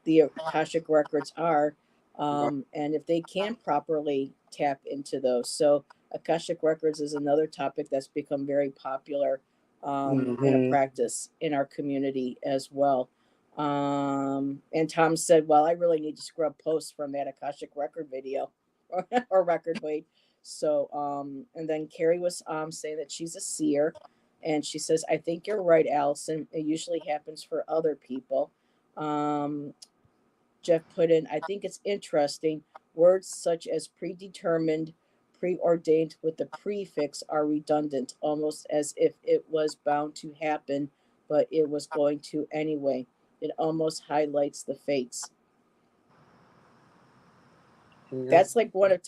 the Akashic records are, and if they can properly tap into those. So Akashic records is another topic that's become very popular in a practice in our community as well. And Tom said, well, I really need to scrub posts from that Akashic record video or record weight. So, and then Carrie was saying that she's a seer, and she says, I think you're right, Allyson. It usually happens for other people. Jeff put in, I think it's interesting. Words such as predetermined, preordained with the prefix are redundant, almost as if it was bound to happen, but it was going to anyway. It almost highlights the fates. That's like one of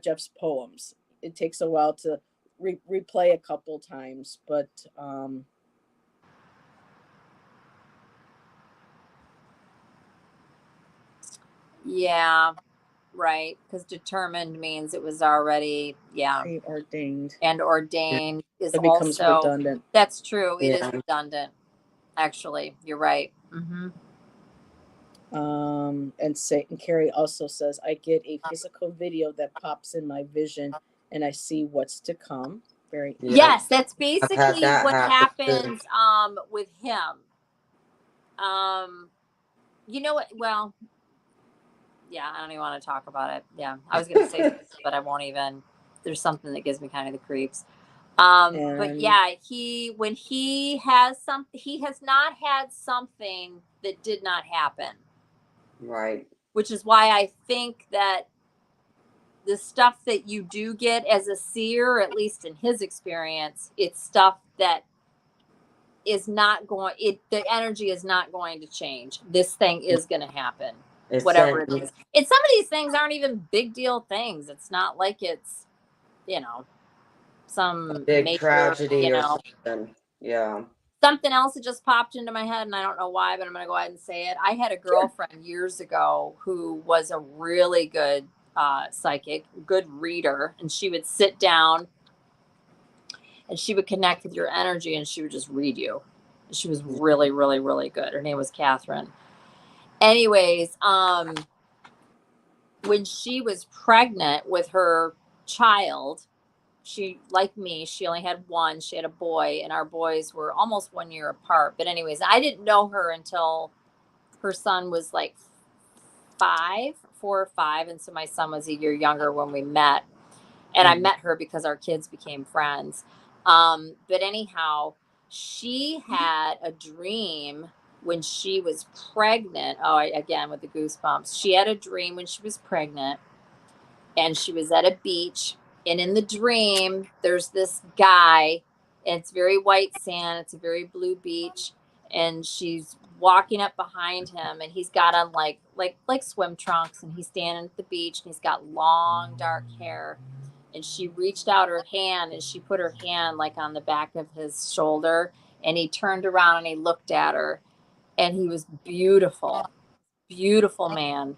Jeff's poems. It takes a while to replay a couple times, but yeah, right. Because determined means it was already preordained, and ordained is it becomes also redundant. That's true. It is redundant. Actually, you're right. Mm-hmm. And Carrie also says, I get a physical video that pops in my vision and I see what's to come. Yes, that's basically what happens with him. You know what? Well, yeah, I don't even want to talk about it. Yeah, I was going to say this, but I won't even. There's something that gives me kind of the creeps. But yeah, he has not had something that did not happen. Right. Which is why I think that the stuff that you do get as a seer, at least in his experience, it's stuff that is not going, the energy is not going to change. This thing is going to happen, It's whatever it sent- is. And some of these things aren't even big deal things. It's not like it's, you know, some big major, tragedy you or know. something. Yeah. Something else that just popped into my head, and I don't know why, but I'm going to go ahead and say it. I had a girlfriend years ago who was a really good psychic, good reader, and she would sit down and she would connect with your energy and she would just read you. She was really, really, really good. Her name was Catherine. Anyways, when she was pregnant with her child, she, like me, she only had one. She had a boy, and our boys were almost 1 year apart. But anyways, I didn't know her until her son was like 4 or 5. And so my son was a year younger when we met. And I met her because our kids became friends. But anyhow, she had a dream when she was pregnant. Again, with the goosebumps. She had a dream when she was pregnant, and she was at a beach. And in the dream, there's this guy, and it's very white sand. It's a very blue beach. And she's walking up behind him, and he's got on like swim trunks, and he's standing at the beach, and he's got long dark hair. And she reached out her hand, and she put her hand like on the back of his shoulder, and he turned around and he looked at her, and he was beautiful, beautiful man.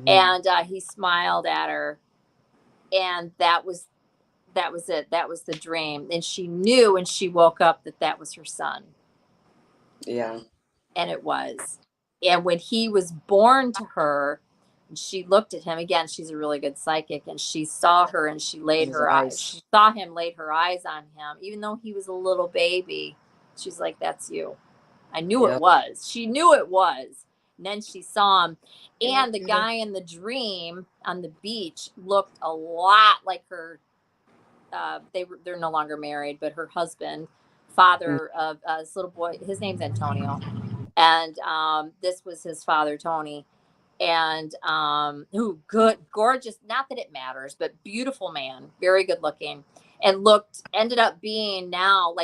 And he smiled at her, and that was it. That was the dream. And she knew when she woke up that that was her son. Yeah. And it was. And when he was born to her, she looked at him again. She's a really good psychic, and she saw her, and she laid her eyes. She saw him, laid her eyes on him, even though he was a little baby. She's like, "That's you." I knew it was. She knew it was. And then she saw him, and the guy in the dream on the beach looked a lot like her. They're no longer married, but her husband, father of this little boy. His name's Antonio, and this was his father, Tony. And who good, gorgeous, not that it matters, but beautiful man, very good looking, and ended up being now,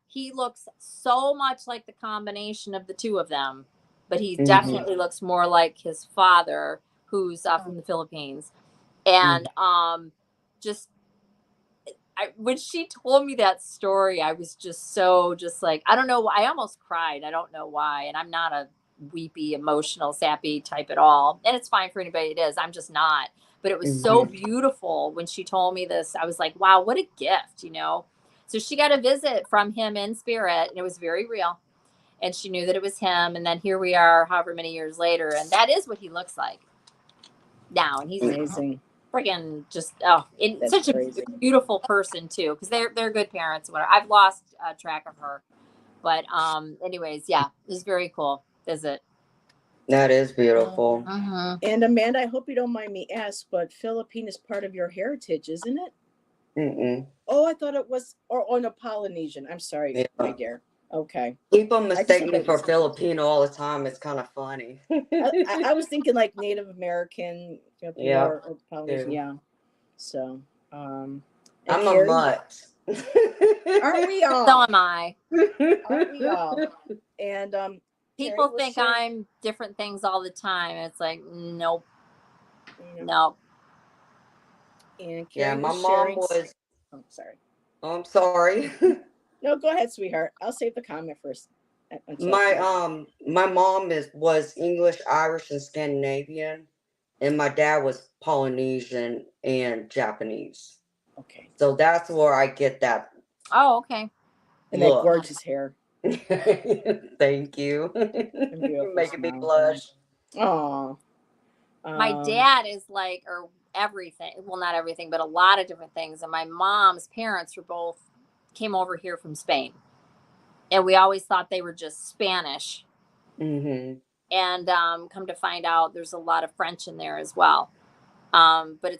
he looks so much like the combination of the two of them, but he definitely looks more like his father, who's from the Philippines. And when she told me that story, I was just like, I don't know, I almost cried. I don't know why. And I'm not a weepy, emotional, sappy type at all. And it's fine for anybody it is. I'm just not. But it was so beautiful when she told me this. I was like, wow, what a gift, So she got a visit from him in spirit, and it was very real. And she knew that it was him. And then here we are, however many years later. And that is what he looks like now. And he's Amazing. Friggin' just such crazy. a beautiful person too, because they're good parents. Whatever. I've lost track of her, but anyways, yeah, it was very cool visit. That is beautiful. And Amanda, I hope you don't mind me ask, but Philippine is part of your heritage, isn't it? Oh, I thought it was, or no, Polynesian. I'm sorry, my dear. Okay. People mistake me for Filipino all the time. It's kind of funny. I was thinking like Native American, Filipino, or Polynesian. Yeah. So, I'm a mutt. Aren't we all? So am I. Aren't we all? And people think I'm different things all the time. It's like, nope. Nope. And Carrie my mom was. Oh, sorry. Oh, I'm sorry. No, go ahead, sweetheart. I'll save the comment first. My mom was English, Irish, and Scandinavian, and my dad was Polynesian and Japanese. Okay. So that's where I get that. Oh, okay. And that gorgeous hair. Thank you. You're making me blush. Oh. My dad is like, or everything. Well, not everything, but a lot of different things. And my mom's parents came over here from Spain, and we always thought they were just Spanish. And come to find out, there's a lot of French in there as well. But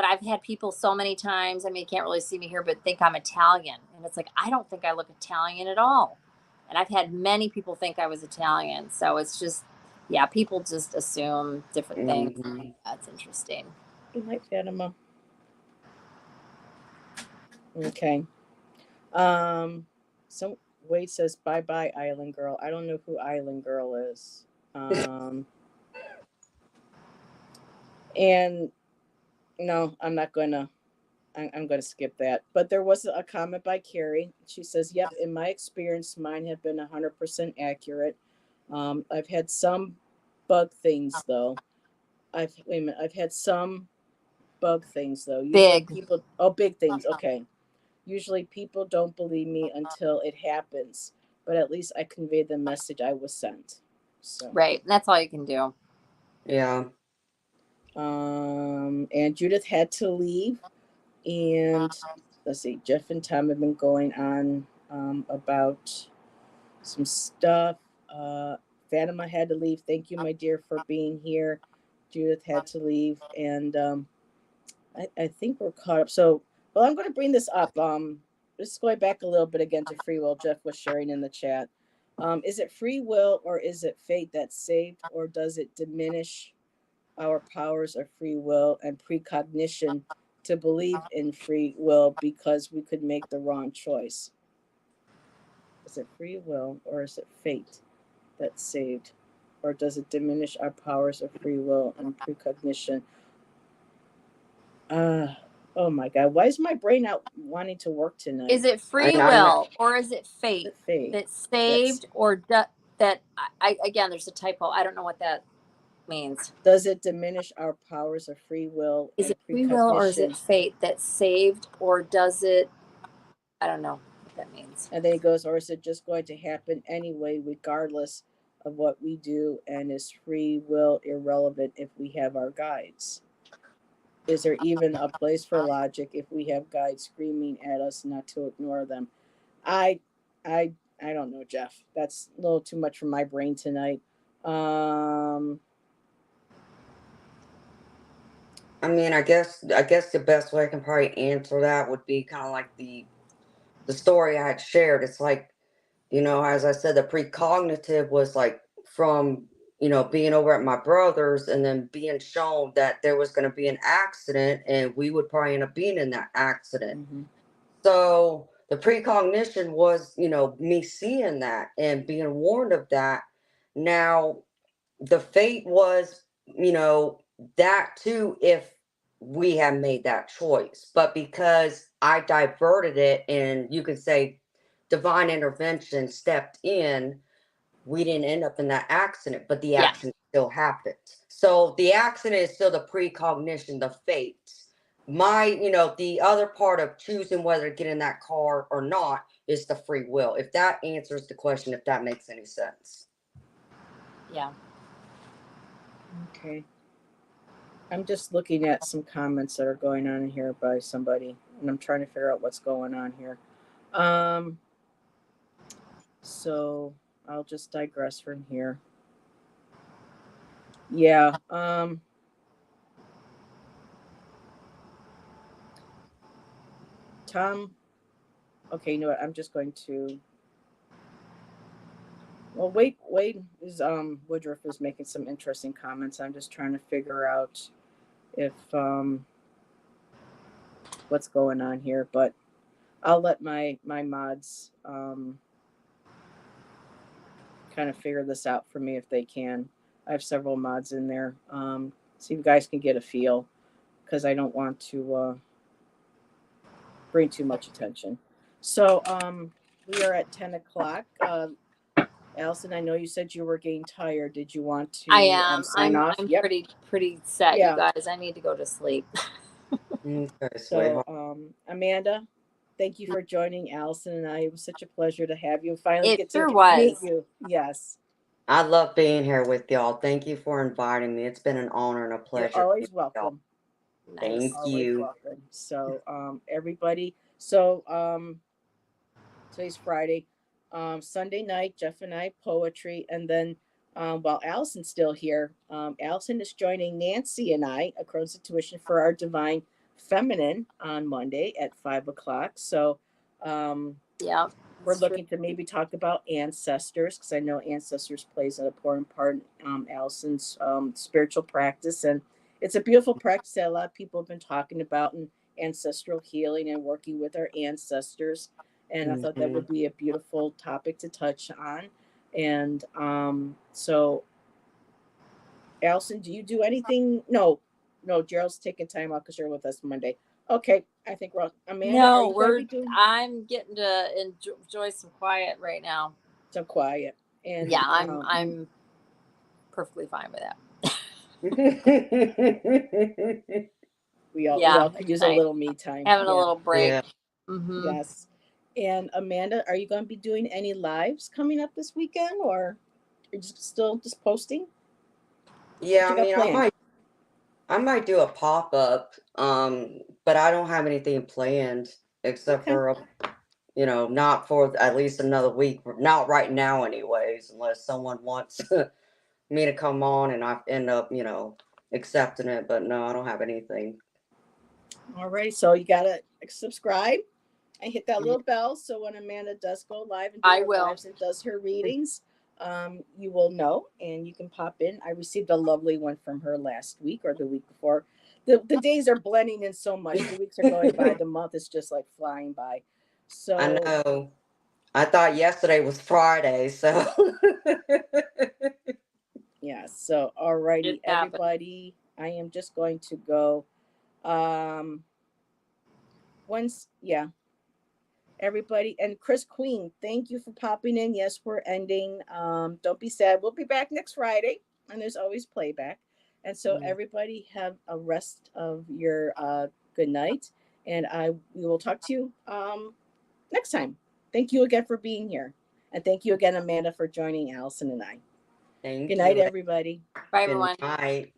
I've had people so many times, I mean, you can't really see me here, but think I'm Italian. And it's like, I don't think I look Italian at all. And I've had many people think I was Italian. So it's just, people just assume different things. That's interesting. Good night, Fatima. Okay. So Wade says, bye bye, Island Girl. I don't know who Island Girl is. And no, I'm not going to. I'm going to skip that. But there was a comment by Carrie. She says, yep, in my experience, mine have been 100% accurate. I've had some bug things, though. Wait a minute. I've had some bug things, though. Usually Big. people, big things. Okay. Usually people don't believe me until it happens, but at least I conveyed the message I was sent. So, Right. That's all you can do. Yeah. And Judith had to leave. And let's see, Jeff and Tom have been going on about some stuff. Fatima had to leave. Thank you, my dear, for being here. Judith had to leave, and I think we're caught up. So, well, I'm going to bring this up. Just going back a little bit again to free will. Jeff was sharing in the chat. Is it free will or is it fate that's saved, or does it diminish our powers of free will and precognition to believe in free will because we could make the wrong choice? Is it free will or is it fate that's saved, or does it diminish our powers of free will and precognition? Oh my God, why is my brain not wanting to work tonight? Is it free will or is it fate that's saved, or that I again, there's a typo. I don't know what that means. Does it diminish our powers of free will? Is it free will or is it fate that's saved, or does it? I don't know what that means. And then he goes, or is it just going to happen anyway, regardless of what we do? And is free will irrelevant if we have our guides? Is there even a place for logic if we have guides screaming at us not to ignore them? I don't know, Jeff. That's a little too much for my brain tonight. I mean, I guess the best way I can probably answer that would be kind of like the story I had shared. It's like, as I said, the precognitive was like from, being over at my brother's and then being shown that there was going to be an accident and we would probably end up being in that accident. Mm-hmm. So the precognition was, me seeing that and being warned of that. Now, the fate was, that too, if we had made that choice. But because I diverted it and you could say divine intervention stepped in, we didn't end up in that accident, but the accident still happened. So the accident is still the precognition, the fate. The other part of choosing whether to get in that car or not is the free will. If that answers the question, if that makes any sense. Yeah. Okay. I'm just looking at some comments that are going on here by somebody, and I'm trying to figure out what's going on here. So I'll just digress from here. Yeah. Tom. Okay, you know what? I'm just going to. Well, Wade is Woodruff is making some interesting comments. I'm just trying to figure out if what's going on here, but I'll let my mods kind of figure this out for me if they can. I have several mods in there. See if you guys can get a feel, because I don't want to bring too much attention. So we are at 10 o'clock. Allyson, I know you said you were getting tired. Did you want to I am. sign off? I'm Yep. pretty set, Yeah. you guys. I need to go to sleep. Okay, So Amanda, thank you for joining Allyson and I. It was such a pleasure to have you. Finally get to meet you. Yes. I love being here with y'all. Thank you for inviting me. It's been an honor and a pleasure. You're always welcome. Thank you. Welcome. So everybody. So today's Friday. Sunday night, Jeff and I poetry, and then while Allyson's still here, Allyson is joining Nancy and I, Across Intuition, for our Divine Feminine on Monday at 5 o'clock. So yeah, we're looking to maybe talk about ancestors, because I know ancestors plays an important part in Allyson's spiritual practice, and it's a beautiful practice that a lot of people have been talking about, and ancestral healing and working with our ancestors. And I thought that Mhm. would be a beautiful topic to touch on. And so, Allyson, do you do anything? No, no, Gerald's taking time out because you're with us Monday. Okay, I think we're Amanda. Are No, you going to be doing I'm getting to enjoy some quiet right now. some quiet? And Yeah, I'm perfectly fine with that. we all Yeah, could use a I little me time. having a Yeah. little break. Yeah. Mm-hmm. Yes. And Amanda, are you going to be doing any lives coming up this weekend, or you're just posting? Yeah, What I you got mean, planned? I might do a pop-up, but I don't have anything planned except Okay. for, not for at least another week. Not right now, anyways, unless someone wants me to come on and I end up, accepting it. But no, I don't have anything. All right. So you gotta subscribe and hit that Yeah. little bell so when Amanda does go live and do I her will. lives and does her readings, you will know and you can pop in. I received a lovely one from her last week or the week before. The days are blending in so much. The weeks are going by. The month is just like flying by. I So know. I thought yesterday was Friday, so. yeah. So alrighty, It happened. everybody. I am just going to go. Once, yeah. Everybody and Chris Queen, thank you for popping in. Yes, we're ending. Don't be sad. We'll be back next Friday, and there's always playback. And so everybody have a rest of your good night, and we will talk to you next time. Thank you again for being here, and thank you again, Amanda, for joining Allyson and I. Thank Good night, you. everybody. Bye, Good everyone. night.